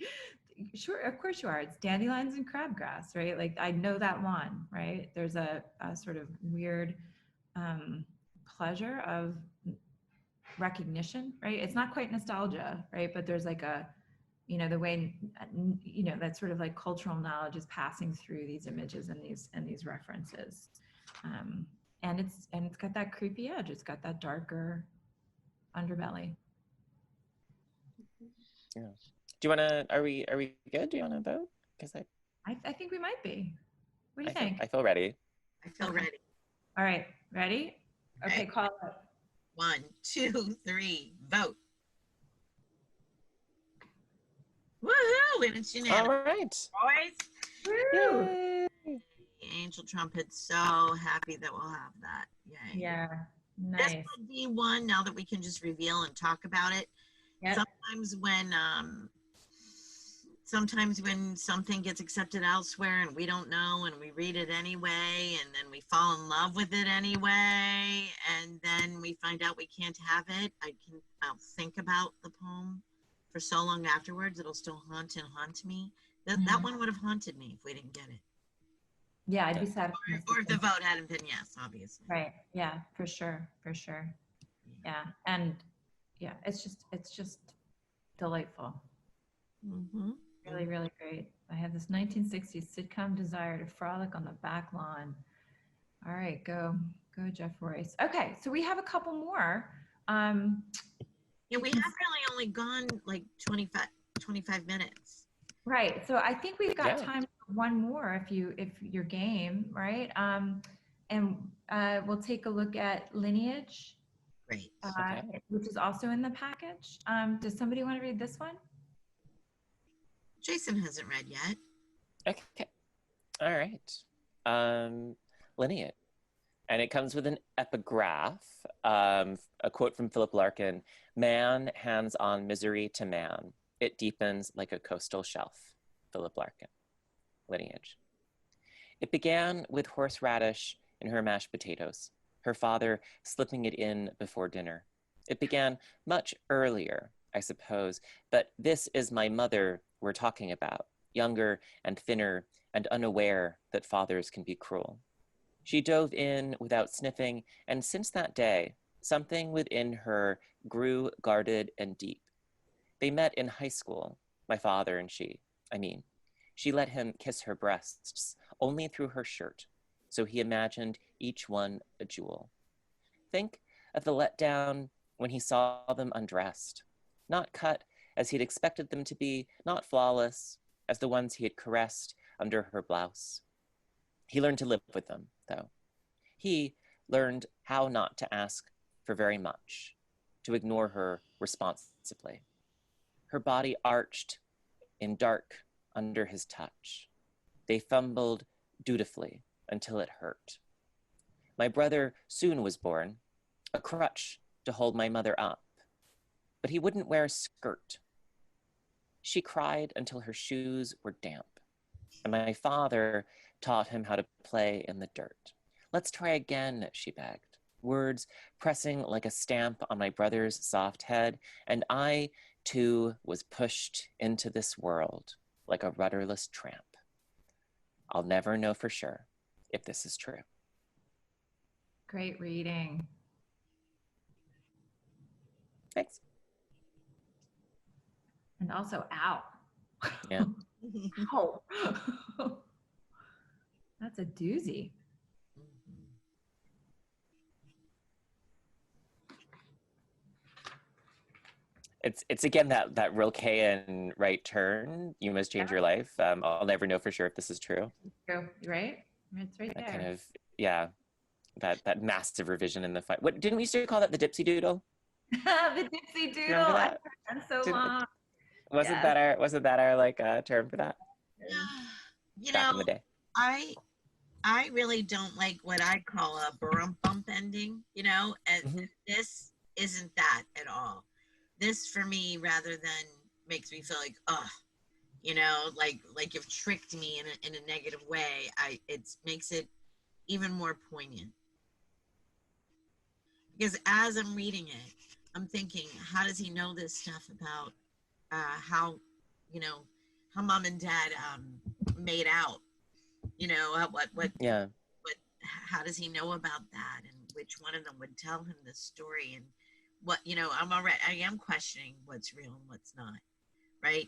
[SPEAKER 3] sure, of course you are. It's dandelions and crabgrass, right? Like, I know that one, right? There's a sort of weird pleasure of recognition, right? It's not quite nostalgia, right? But there's like a, the way, that sort of like cultural knowledge is passing through these images and these references. And it's got that creepy edge. It's got that darker underbelly.
[SPEAKER 2] Yeah. Do you want to? Are we good? Do you want to vote? Because
[SPEAKER 3] I think we might be. What do you think?
[SPEAKER 2] I feel ready.
[SPEAKER 1] I feel ready.
[SPEAKER 3] All right, ready? Okay, call it.
[SPEAKER 1] 1, 2, 3, vote. Woohoo! And it's unanimous.
[SPEAKER 2] All right.
[SPEAKER 1] Boys.
[SPEAKER 2] Yay.
[SPEAKER 1] Angel trumpets, so happy that we'll have that. Yay.
[SPEAKER 3] Yeah,
[SPEAKER 1] This
[SPEAKER 3] nice.
[SPEAKER 1] would be one now that we can just reveal and talk about it.
[SPEAKER 3] Yep.
[SPEAKER 1] Sometimes when something gets accepted elsewhere and we don't know and we read it anyway and then we fall in love with it anyway and then we find out we can't have it, I'll think about the poem for so long afterwards. It'll still haunt me. That one would have haunted me if we didn't get it.
[SPEAKER 3] Yeah, I'd be sad.
[SPEAKER 1] Or if the vote hadn't been yes, obviously.
[SPEAKER 3] Right. Yeah, for sure. Yeah. And yeah, it's just delightful.
[SPEAKER 1] Mm-hmm.
[SPEAKER 3] Really, really great. I have this 1960s sitcom desire to frolic on the back lawn. All right, go Jeff Royce. Okay, so we have a couple more.
[SPEAKER 1] Yeah, we have really only gone like 25 minutes.
[SPEAKER 3] Right. So I think we've got time for one more if you're game, right? And we'll take a look at lineage,
[SPEAKER 1] Great.
[SPEAKER 3] which is also in the package. Does somebody want to read this one?
[SPEAKER 1] Jason hasn't read yet.
[SPEAKER 2] Okay. All right. Lineage. And it comes with an epigraph, a quote from Philip Larkin: "Man hands on misery to man. It deepens like a coastal shelf." Philip Larkin. Lineage. It began with horseradish in her mashed potatoes, her father slipping it in before dinner. It began much earlier, I suppose, but this is my mother we're talking about, younger and thinner and unaware that fathers can be cruel. She dove in without sniffing, and since that day, something within her grew guarded and deep. They met in high school, my father and she. She let him kiss her breasts only through her shirt, so he imagined each one a jewel. Think of the letdown when he saw them undressed, not cut as he'd expected them to be, not flawless as the ones he had caressed under her blouse. He learned to live with them, though. He learned how not to ask for very much, to ignore her responsibly. Her body arched in dark under his touch. They fumbled dutifully until it hurt. My brother soon was born, a crutch to hold my mother up, but he wouldn't wear a skirt. She cried until her shoes were damp, and my father taught him how to play in the dirt. Let's try again, she begged, words pressing like a stamp on my brother's soft head, and I, too, was pushed into this world like a rudderless tramp. I'll never know for sure if this is true.
[SPEAKER 3] Great reading.
[SPEAKER 2] Thanks.
[SPEAKER 3] And also, ow.
[SPEAKER 2] Yeah.
[SPEAKER 3] Ow. That's a doozy.
[SPEAKER 2] It's again that Rilkean right turn. You must change your life. I'll never know for sure if this is true.
[SPEAKER 3] True, right? It's right
[SPEAKER 2] That
[SPEAKER 3] there.
[SPEAKER 2] kind of, yeah, that massive revision in the fight. What didn't we used to call that the Dipsy Doodle?
[SPEAKER 3] The Dipsy Doodle.
[SPEAKER 2] Remember that?
[SPEAKER 3] I've heard that so long.
[SPEAKER 2] Wasn't that our like term for that?
[SPEAKER 1] You
[SPEAKER 2] Back
[SPEAKER 1] know,
[SPEAKER 2] in the day.
[SPEAKER 1] I really don't like what I call a bump ending, and this isn't that at all. This for me, rather than makes me feel like, like you've tricked me in a negative way. It makes it even more poignant. Because as I'm reading it, I'm thinking, how does he know this stuff about how, you know, how mom and dad made out? You know,
[SPEAKER 2] Yeah.
[SPEAKER 1] how does he know about that, and which one of them would tell him this story, and what, you know, I am questioning what's real and what's not, right?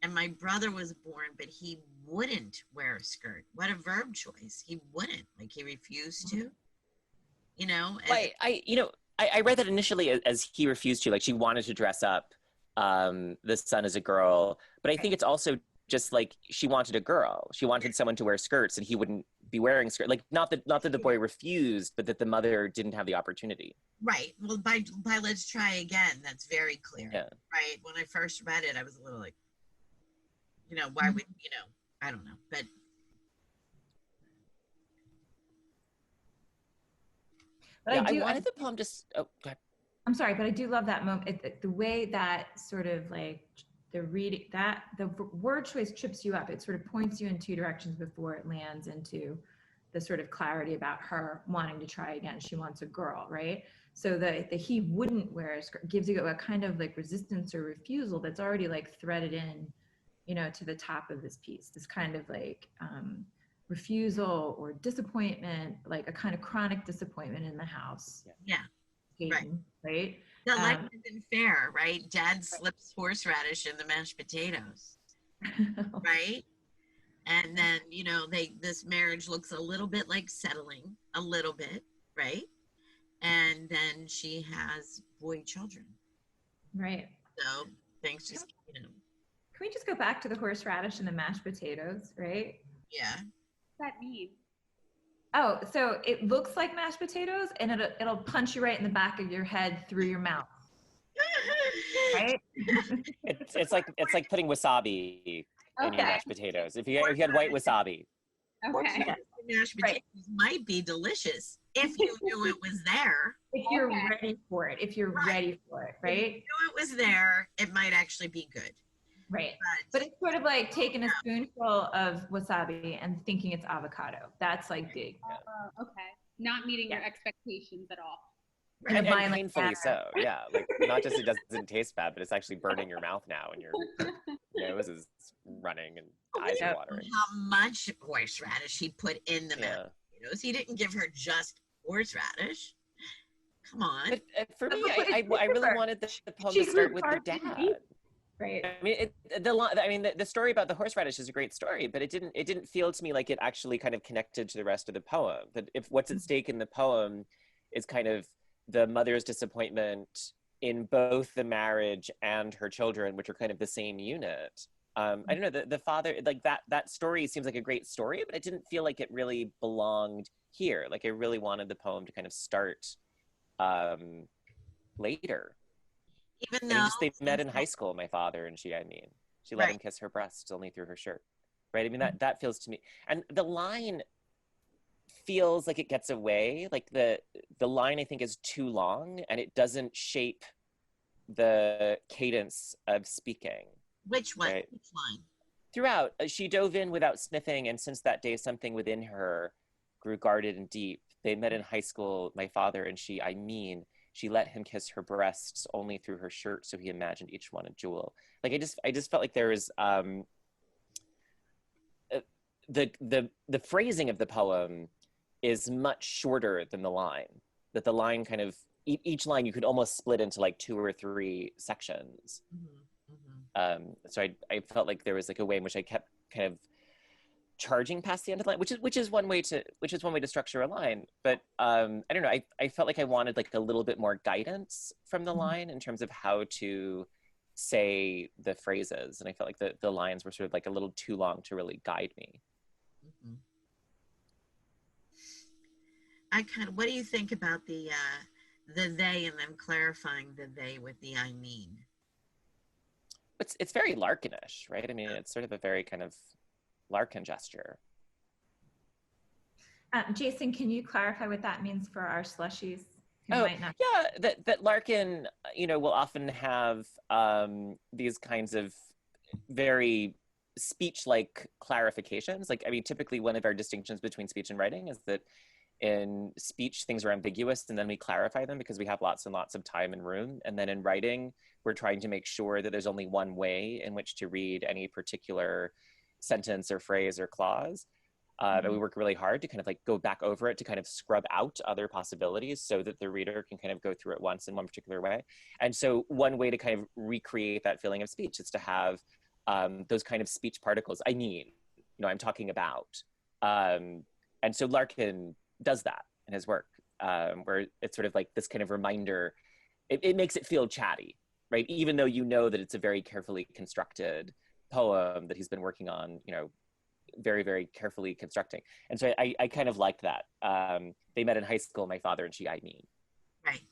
[SPEAKER 1] And my brother was born, but he wouldn't wear a skirt. What a verb choice. He wouldn't, like, he refused to, you know.
[SPEAKER 2] I read that initially as he refused to, like she wanted to dress up the son as a girl, but I think it's also just like she wanted a girl. She wanted someone to wear skirts, and he wouldn't be wearing skirts. Like not that the boy refused, but that the mother didn't have the opportunity.
[SPEAKER 1] Right. Well, by Let's Try Again, that's very clear.
[SPEAKER 2] Yeah.
[SPEAKER 1] Right. When I first read it, I was a little like, you know, why would, you know, I don't know, but.
[SPEAKER 2] Yeah, I wanted the poem just. Oh, go ahead.
[SPEAKER 3] I'm sorry, but I do love that moment. The way that sort of like the reading, that the word choice trips you up. It sort of points you in two directions before it lands into the sort of clarity about her wanting to try again. She wants a girl, right? So the he wouldn't wear a skirt gives you a kind of like resistance or refusal that's already like threaded in, you know, to the top of this piece. This kind of like refusal or disappointment, like a kind of chronic disappointment in the house.
[SPEAKER 1] Yeah.
[SPEAKER 3] Hating, right?
[SPEAKER 1] The life isn't fair, right? Dad slips horseradish in the mashed potatoes, right? And then, you know, this marriage looks a little bit like settling, a little bit, right? And then she has boy children.
[SPEAKER 3] Right.
[SPEAKER 1] So things just, you know.
[SPEAKER 3] Can we just go back to the horseradish and the mashed potatoes, right?
[SPEAKER 1] Yeah.
[SPEAKER 4] What's that mean?
[SPEAKER 3] Oh, so it looks like mashed potatoes, and it'll punch you right in the back of your head through your mouth. Right?
[SPEAKER 2] It's like putting wasabi in your mashed potatoes. If you had white wasabi.
[SPEAKER 4] Okay.
[SPEAKER 1] Mashed potatoes might be delicious if you knew it was there.
[SPEAKER 3] If you're ready for it. If you're ready for it, right?
[SPEAKER 1] If you knew it was there, it might actually be good.
[SPEAKER 3] Right. But it's sort of like taking a spoonful of wasabi and thinking it's avocado. That's like big.
[SPEAKER 4] Okay. Not meeting your expectations at all.
[SPEAKER 2] And painfully so, yeah. Like not just it doesn't taste bad, but it's actually burning your mouth now, and your nose is running and eyes are watering.
[SPEAKER 1] How much horseradish he put in the mashed potatoes? He didn't give her just horseradish. Come on.
[SPEAKER 2] But for me, I really wanted the poem to start with the dad.
[SPEAKER 3] Right.
[SPEAKER 2] I mean, the story about the horseradish is a great story, but it didn't feel to me like it actually kind of connected to the rest of the poem. That if what's at stake in the poem is kind of the mother's disappointment in both the marriage and her children, which are kind of the same unit. I don't know, the father, like that story seems like a great story, but it didn't feel like it really belonged here. Like I really wanted the poem to kind of start later.
[SPEAKER 1] Even though
[SPEAKER 2] they met in high school, my father and she let him kiss her breasts only through her shirt. Right. I mean, that feels to me, and the line feels like it gets away. Like the line I think is too long, and it doesn't shape the cadence of speaking.
[SPEAKER 1] Which one?
[SPEAKER 2] Right?
[SPEAKER 1] Which line?
[SPEAKER 2] Throughout, she dove in without sniffing, and since that day something within her grew guarded and deep. They met in high school, my father and she, she let him kiss her breasts only through her shirt, so he imagined each one a jewel. Like I just felt like there was the phrasing of the poem is much shorter than the line. That the line kind of each line you could almost split into like 2 or 3 sections. So I felt like there was like a way in which I kept kind of charging past the end of the line, which is one way to structure a line. But I don't know, I felt like I wanted like a little bit more guidance from the line in terms of how to say the phrases, and I felt like the lines were sort of like a little too long to really guide me.
[SPEAKER 1] What do you think about the they and them clarifying the they with the I mean?
[SPEAKER 2] It's very Larkinish, right? I mean, it's sort of a very kind of Larkin gesture.
[SPEAKER 3] Jason, can you clarify what that means for our slushies?
[SPEAKER 2] Yeah, that Larkin, will often have these kinds of very speech-like clarifications. Like, I mean, typically one of our distinctions between speech and writing is that in speech, things are ambiguous, and then we clarify them because we have lots and lots of time and room. And then in writing, we're trying to make sure that there's only one way in which to read any particular sentence or phrase or clause. And we work really hard to kind of like go back over it to kind of scrub out other possibilities so that the reader can kind of go through it once in one particular way. And so one way to kind of recreate that feeling of speech is to have those kind of speech particles. I mean, you know, I'm talking about. And so Larkin does that in his work, where it's sort of like this kind of reminder. It makes it feel chatty, right? Even though you know that it's a very carefully constructed poem that he's been working on, you know, very, very carefully constructing. And so I kind of liked that. They met in high school, my father and she, I mean.
[SPEAKER 1] Right.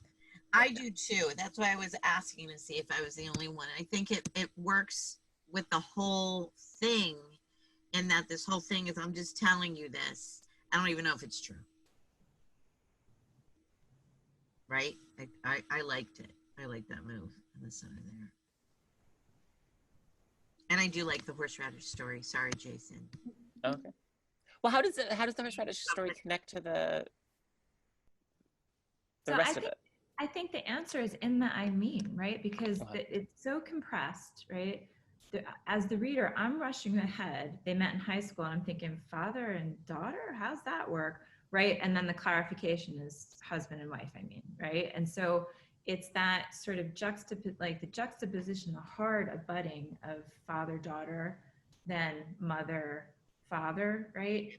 [SPEAKER 1] I do too. That's why I was asking to see if I was the only one. I think it works with the whole thing, in that this whole thing is, I'm just telling you this. I don't even know if it's true. Right? I liked it. I like that move on the center there. And I do like the horseradish story. Sorry, Jason.
[SPEAKER 2] Okay. Well, how does the horseradish story connect to the rest of it?
[SPEAKER 3] I think the answer is in the I mean, right? Because it's so compressed, right? As the reader, I'm rushing ahead. They met in high school, and I'm thinking, father and daughter? How's that work? Right? And then the clarification is husband and wife, I mean, right? And so it's that sort of juxtaposition, the hard abutting of father, daughter, then mother, father, right?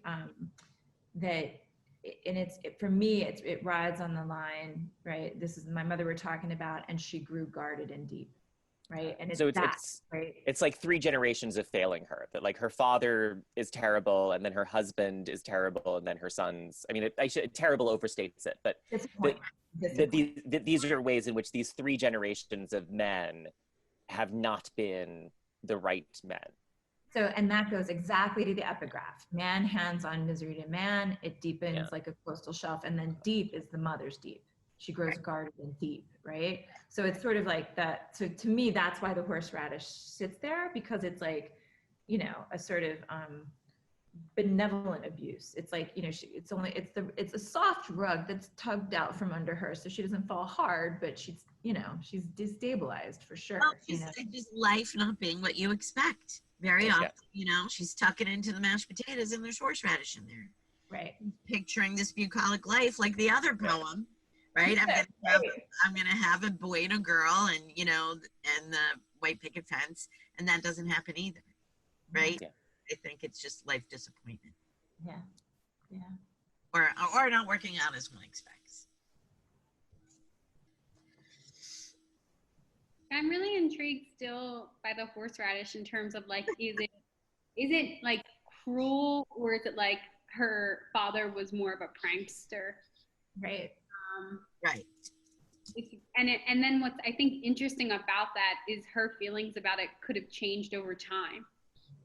[SPEAKER 3] For me, it rides on the line, right? This is my mother we're talking about, and she grew guarded and deep, right? And
[SPEAKER 2] it's like 3 generations of failing her. That like her father is terrible, and then her husband is terrible, and then her sons. I mean, terrible overstates it, but these are ways in which these 3 generations of men have not been the right men.
[SPEAKER 3] So, and that goes exactly to the epigraph. Man hands on misery to man. It deepens like a coastal shelf, and then deep is the mother's deep. She grows guarded and deep, right? So it's sort of like that. So to me, that's why the horseradish sits there, because it's like, you know, a sort of benevolent abuse. It's like, you know, it's a soft rug that's tugged out from under her, so she doesn't fall hard, but she's, you know, she's destabilized for sure.
[SPEAKER 1] Well, she's just life not being what you expect. Very often, you know, she's tucking into the mashed potatoes and there's horseradish in there.
[SPEAKER 3] Right.
[SPEAKER 1] Picturing this bucolic life like the other poem, right? I'm gonna have a boy and a girl, and you know, and the white picket fence, and that doesn't happen either, right? Yeah. I think it's just life disappointment.
[SPEAKER 3] Yeah, yeah.
[SPEAKER 1] Or not working out as one expects.
[SPEAKER 4] I'm really intrigued still by the horseradish in terms of like, is it like cruel, or is it like her father was more of a prankster?
[SPEAKER 3] Right.
[SPEAKER 1] Right.
[SPEAKER 4] And then what's I think interesting about that is her feelings about it could have changed over time.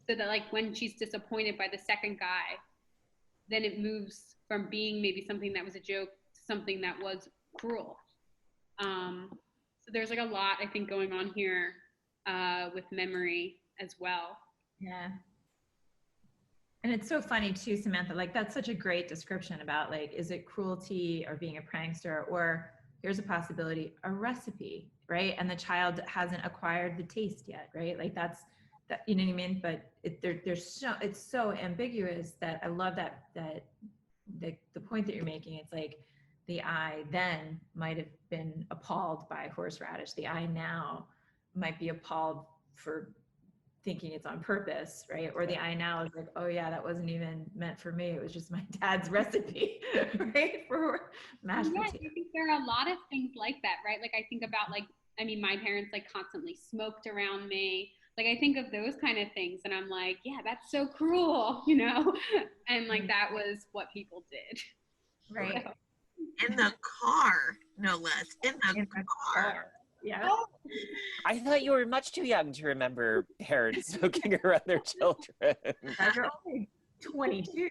[SPEAKER 4] So that like when she's disappointed by the second guy, then it moves from being maybe something that was a joke to something that was cruel. So there's like a lot I think going on here with memory as well.
[SPEAKER 3] Yeah. And it's so funny too, Samantha, like that's such a great description about like, is it cruelty or being a prankster, or here's a possibility, a recipe, right? And the child hasn't acquired the taste yet, right? Like that, you know what I mean? But it's so ambiguous that I love that the point that you're making. It's like the I then might have been appalled by horseradish. The I now might be appalled for thinking it's on purpose, right? Or the I now is like, oh yeah, that wasn't even meant for me. It was just my dad's recipe, right? For mashed potatoes.
[SPEAKER 4] I think there are a lot of things like that, right? Like I think about like, I mean, my parents like constantly smoked around me. Like I think of those kind of things and I'm like, yeah, that's so cruel, you know? And like that was what people did.
[SPEAKER 3] Right.
[SPEAKER 4] So.
[SPEAKER 1] In the car, no less. In the car.
[SPEAKER 3] Yeah.
[SPEAKER 4] Oh.
[SPEAKER 2] I thought you were much too young to remember parents smoking around their children.
[SPEAKER 3] You're only 22.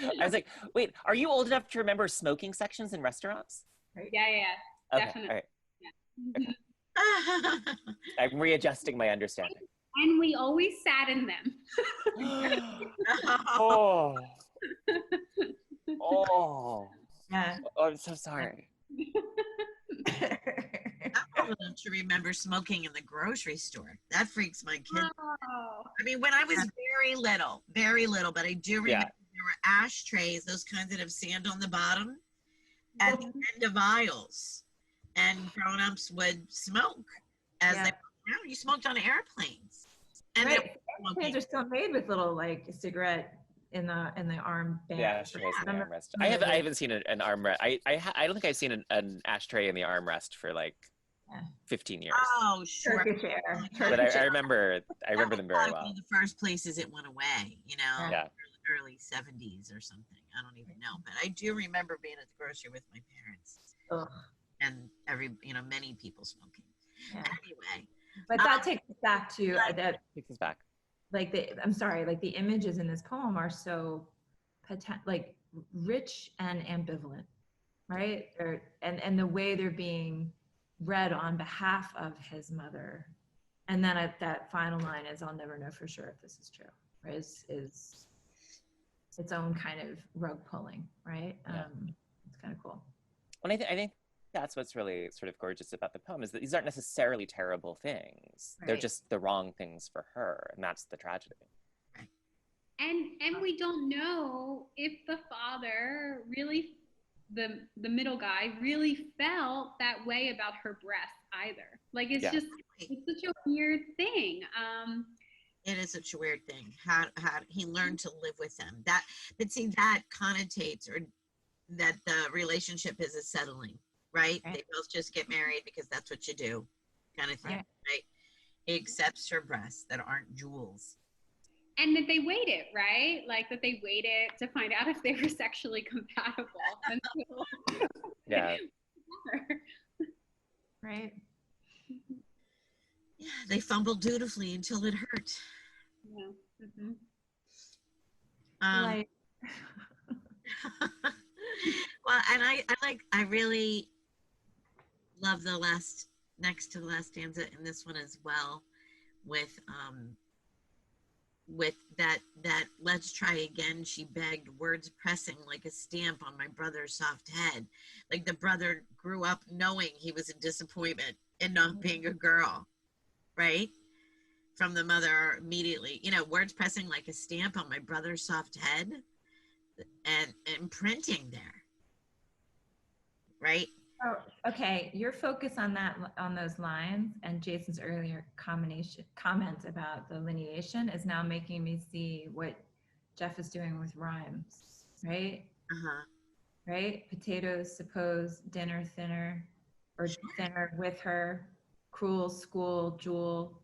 [SPEAKER 2] I was like, wait, are you old enough to remember smoking sections in restaurants?
[SPEAKER 4] Right. Yeah,
[SPEAKER 2] Okay,
[SPEAKER 4] definitely.
[SPEAKER 2] all right.
[SPEAKER 4] Yeah.
[SPEAKER 2] Okay. I'm readjusting my understanding.
[SPEAKER 4] And we always sat in them.
[SPEAKER 2] Oh. Oh,
[SPEAKER 3] Yeah.
[SPEAKER 2] I'm so sorry.
[SPEAKER 1] I'm old enough to remember smoking in the grocery store. That freaks my kid.
[SPEAKER 4] Oh.
[SPEAKER 1] I mean, when I was very little, but I do remember there were ashtrays, those kinds that have sand on the bottom, at the end of aisles, and grown-ups would smoke as they went around. You smoked on airplanes, and
[SPEAKER 3] airplanes are still made with little like cigarette in the arm band.
[SPEAKER 2] Yeah, ashtrays in the armrest. I haven't seen an armrest. I don't think I've seen an ashtray in the armrest for like 15 years.
[SPEAKER 1] Oh, sure.
[SPEAKER 3] Turkish air.
[SPEAKER 2] But I remember them very well.
[SPEAKER 1] One of the first places it went away, you know,
[SPEAKER 2] Yeah.
[SPEAKER 1] early 70s or something. I don't even know, but I do remember being at the grocery with my parents.
[SPEAKER 3] Ugh.
[SPEAKER 1] And many people smoking.
[SPEAKER 3] Yeah.
[SPEAKER 1] Anyway,
[SPEAKER 3] but that takes us back to that.
[SPEAKER 2] Takes us back.
[SPEAKER 3] Like the images in this poem are so like rich and ambivalent, right? And the way they're being read on behalf of his mother, and then that final line is, "I'll never know for sure if this is true," right? Is its own kind of rug pulling, right? It's kind of cool.
[SPEAKER 2] And I think that's what's really sort of gorgeous about the poem, is that these aren't necessarily terrible things. Right. They're just the wrong things for her, and that's the tragedy.
[SPEAKER 4] And we don't know if the father really, the middle guy, really felt that way about her breasts either. Like it's just, it's such a weird thing.
[SPEAKER 1] It is such a weird thing. How he learned to live with them. That connotates, or that the relationship is settling. Right? They both just get married because that's what you do, kind of thing, right? He accepts her breasts that aren't jewels.
[SPEAKER 4] And that they waited, right? Like that they waited to find out if they were sexually compatible until
[SPEAKER 3] right?
[SPEAKER 1] Yeah, they fumbled dutifully until it hurt.
[SPEAKER 4] Yeah.
[SPEAKER 1] Well, and I really love next to the last stanza in this one as well, with that "let's try again," she begged, words pressing like a stamp on my brother's soft head. Like the brother grew up knowing he was a disappointment in not being a girl, right? From the mother immediately, words pressing like a stamp on my brother's soft head, and imprinting there, right?
[SPEAKER 3] Oh, okay. Your focus on those lines and Jason's earlier comment about the lineation is now making me see what Jeff is doing with rhymes, right? Right? Potatoes, suppose, dinner, thinner, or thinner with her, cruel, school, jewel,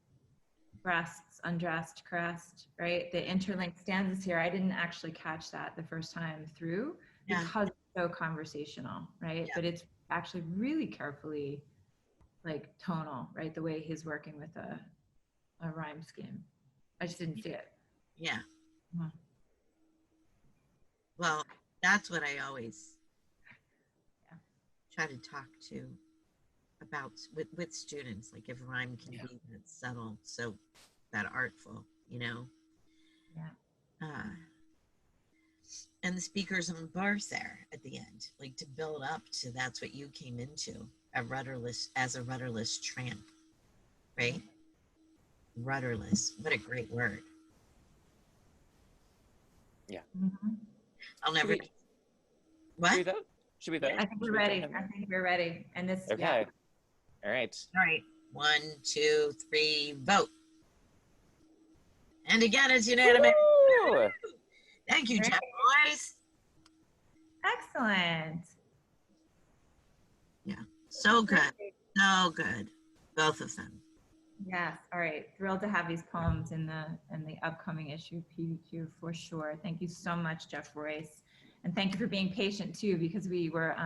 [SPEAKER 3] breasts, undressed, crest, right? The interlinked stanzas here, I didn't actually catch that the first time through because it's so conversational, right? But it's actually really carefully like tonal, right? The way he's working with a rhyme scheme. I just didn't see it.
[SPEAKER 1] Yeah. Well, that's what I always try to talk to about with students, like if rhyme can be that subtle, so that artful, and the speaker's own bars there at the end, like to build up to that's what you came into, as a rudderless tramp, right? Rudderless, what a great word.
[SPEAKER 2] Yeah.
[SPEAKER 1] I'll never. What?
[SPEAKER 2] Should we vote?
[SPEAKER 3] I think we're ready. And this.
[SPEAKER 2] Okay.
[SPEAKER 3] Yeah.
[SPEAKER 2] All right.
[SPEAKER 1] 1, 2, 3, vote. And again, it's unanimous.
[SPEAKER 2] Woo!
[SPEAKER 1] Thank you, Jeff Royce.
[SPEAKER 3] Excellent.
[SPEAKER 1] Yeah, so good. So good. Both of them.
[SPEAKER 3] Yes. All right. Thrilled to have these poems in the upcoming issue of PBQ for sure. Thank you so much, Jeff Royce. And thank you for being patient too, because we were,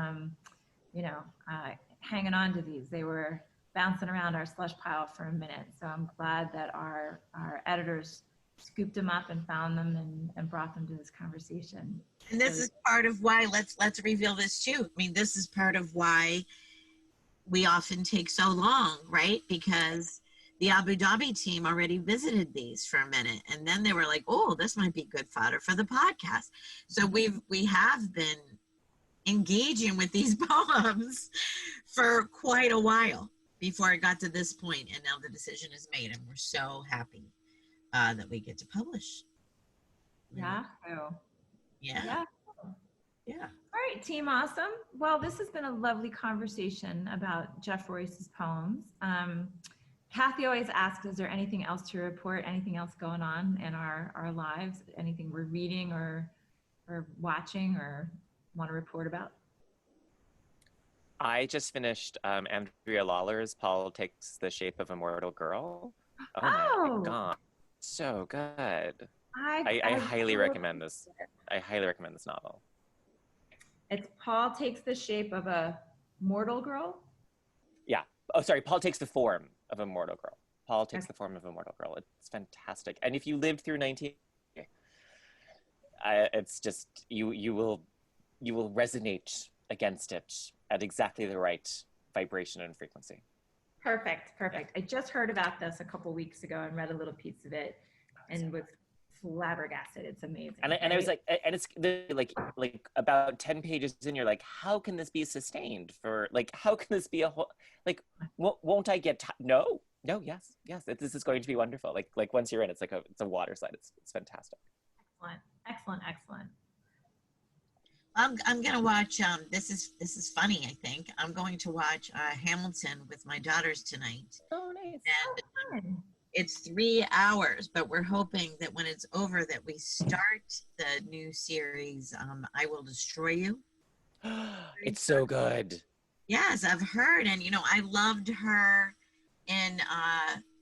[SPEAKER 3] hanging on to these. They were bouncing around our slush pile for a minute. So I'm glad that our editors scooped them up and found them and brought them to this conversation.
[SPEAKER 1] And this is part of why, let's reveal this too. I mean, this is part of why we often take so long, right? Because the Abu Dhabi team already visited these for a minute, and then they were like, "Oh, this might be good fodder for the podcast." So we have been engaging with these poems for quite a while before it got to this point, and now the decision is made, and we're so happy that we get to publish.
[SPEAKER 3] Yeah.
[SPEAKER 1] Yeah.
[SPEAKER 3] All right, Team Awesome. Well, this has been a lovely conversation about Jeff Royce's poems. Kathy always asks, is there anything else to report, anything else going on in our lives, anything we're reading or watching or want to report about?
[SPEAKER 2] I just finished Andrea Lawlor's Paul Takes the Shape of a Mortal Girl. Oh my God, so good. I highly recommend this. I highly recommend this novel.
[SPEAKER 3] It's Paul Takes the Shape of a Mortal Girl?
[SPEAKER 2] Yeah. Oh, sorry. Paul Takes the Form of a Mortal Girl. Paul Takes the Form of a Mortal Girl. It's fantastic. And if you lived through 19... it's just, you will resonate against it at exactly the right vibration and frequency.
[SPEAKER 3] Perfect. I just heard about this a couple weeks ago and read a little piece of it and was flabbergasted. It's amazing.
[SPEAKER 2] And I was like, and it's like about 10 pages in, you're like, how can this be sustained for, like, how can this be a whole, like, won't I get, no, yes, this is going to be wonderful. Like once you're in, it's a water slide. It's fantastic.
[SPEAKER 3] Excellent.
[SPEAKER 1] I'm gonna watch. This is funny. I think I'm going to watch Hamilton with my daughters tonight.
[SPEAKER 3] Oh, nice.
[SPEAKER 1] And it's 3 hours, but we're hoping that when it's over, that we start the new series. I Will Destroy You.
[SPEAKER 2] It's so good.
[SPEAKER 1] Yes, I've heard, and I loved her in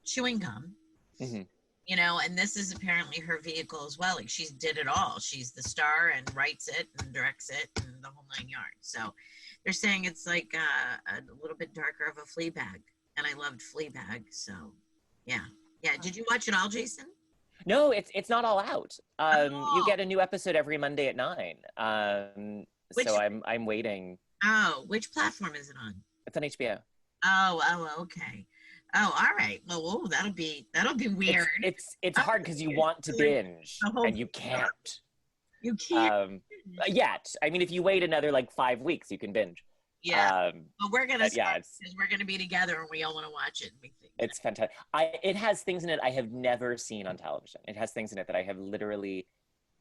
[SPEAKER 1] Chewing Gum. Mm-hmm. And this is apparently her vehicle as well. Like, she did it all. She's the star and writes it and directs it and the whole 9 yards. So they're saying it's like a little bit darker of a Fleabag, and I loved Fleabag. So yeah. Did you watch it all, Jason?
[SPEAKER 2] No, it's not all out. You get a new episode every Monday at 9. So I'm waiting.
[SPEAKER 1] Oh, which platform is it on?
[SPEAKER 2] It's on HBO.
[SPEAKER 1] Oh, okay. Oh, all right. Well, that'll be weird.
[SPEAKER 2] It's hard because you want to binge and you can't.
[SPEAKER 1] You can't.
[SPEAKER 2] Yet. I mean, if you wait another 5 weeks, you can binge.
[SPEAKER 1] Yeah. But we're gonna because we're gonna be together and we all want to watch it. And we think
[SPEAKER 2] it's fantastic. It has things in it I have never seen on television. It has things in it that I have literally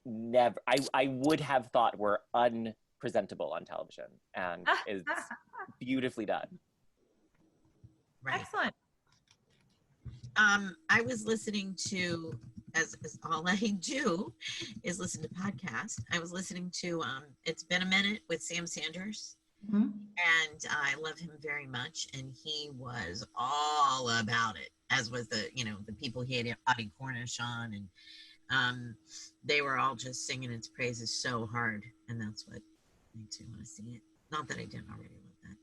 [SPEAKER 2] never. I would have thought were unpresentable on television, and is beautifully done.
[SPEAKER 1] Right.
[SPEAKER 3] Excellent.
[SPEAKER 1] I was listening to, as all I do is listen to podcasts. I was listening to It's Been a Minute with Sam Sanders. Mm-hmm. And I love him very much. And he was all about it, as was the people he had Audie Cornish on. And they were all just singing its praises so hard. And that's what makes me want to see it. Not that I didn't already love that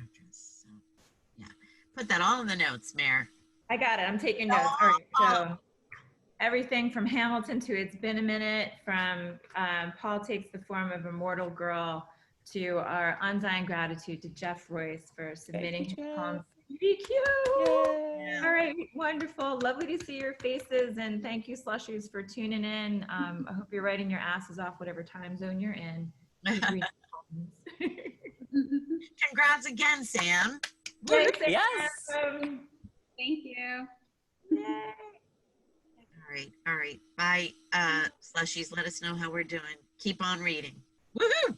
[SPEAKER 1] actress. So, yeah. Put that all in the notes, Mare.
[SPEAKER 3] I got it. I'm taking notes. All right. So everything from Hamilton to It's Been a Minute, from Paul Takes the Form of a Mortal Girl, to our undying gratitude to Jeff Royce for submitting his poems. BBQ. Yeah. All right. Wonderful. Lovely to see your faces. And thank you, slushies, for tuning in. I hope you're writing your asses off whatever time zone you're in.
[SPEAKER 1] Congrats again, Sam.
[SPEAKER 2] Yes.
[SPEAKER 4] Thank you.
[SPEAKER 3] Yay.
[SPEAKER 1] All right. Bye, slushies. Let us know how we're doing. Keep on reading. Woohoo!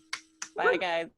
[SPEAKER 2] Bye, guys.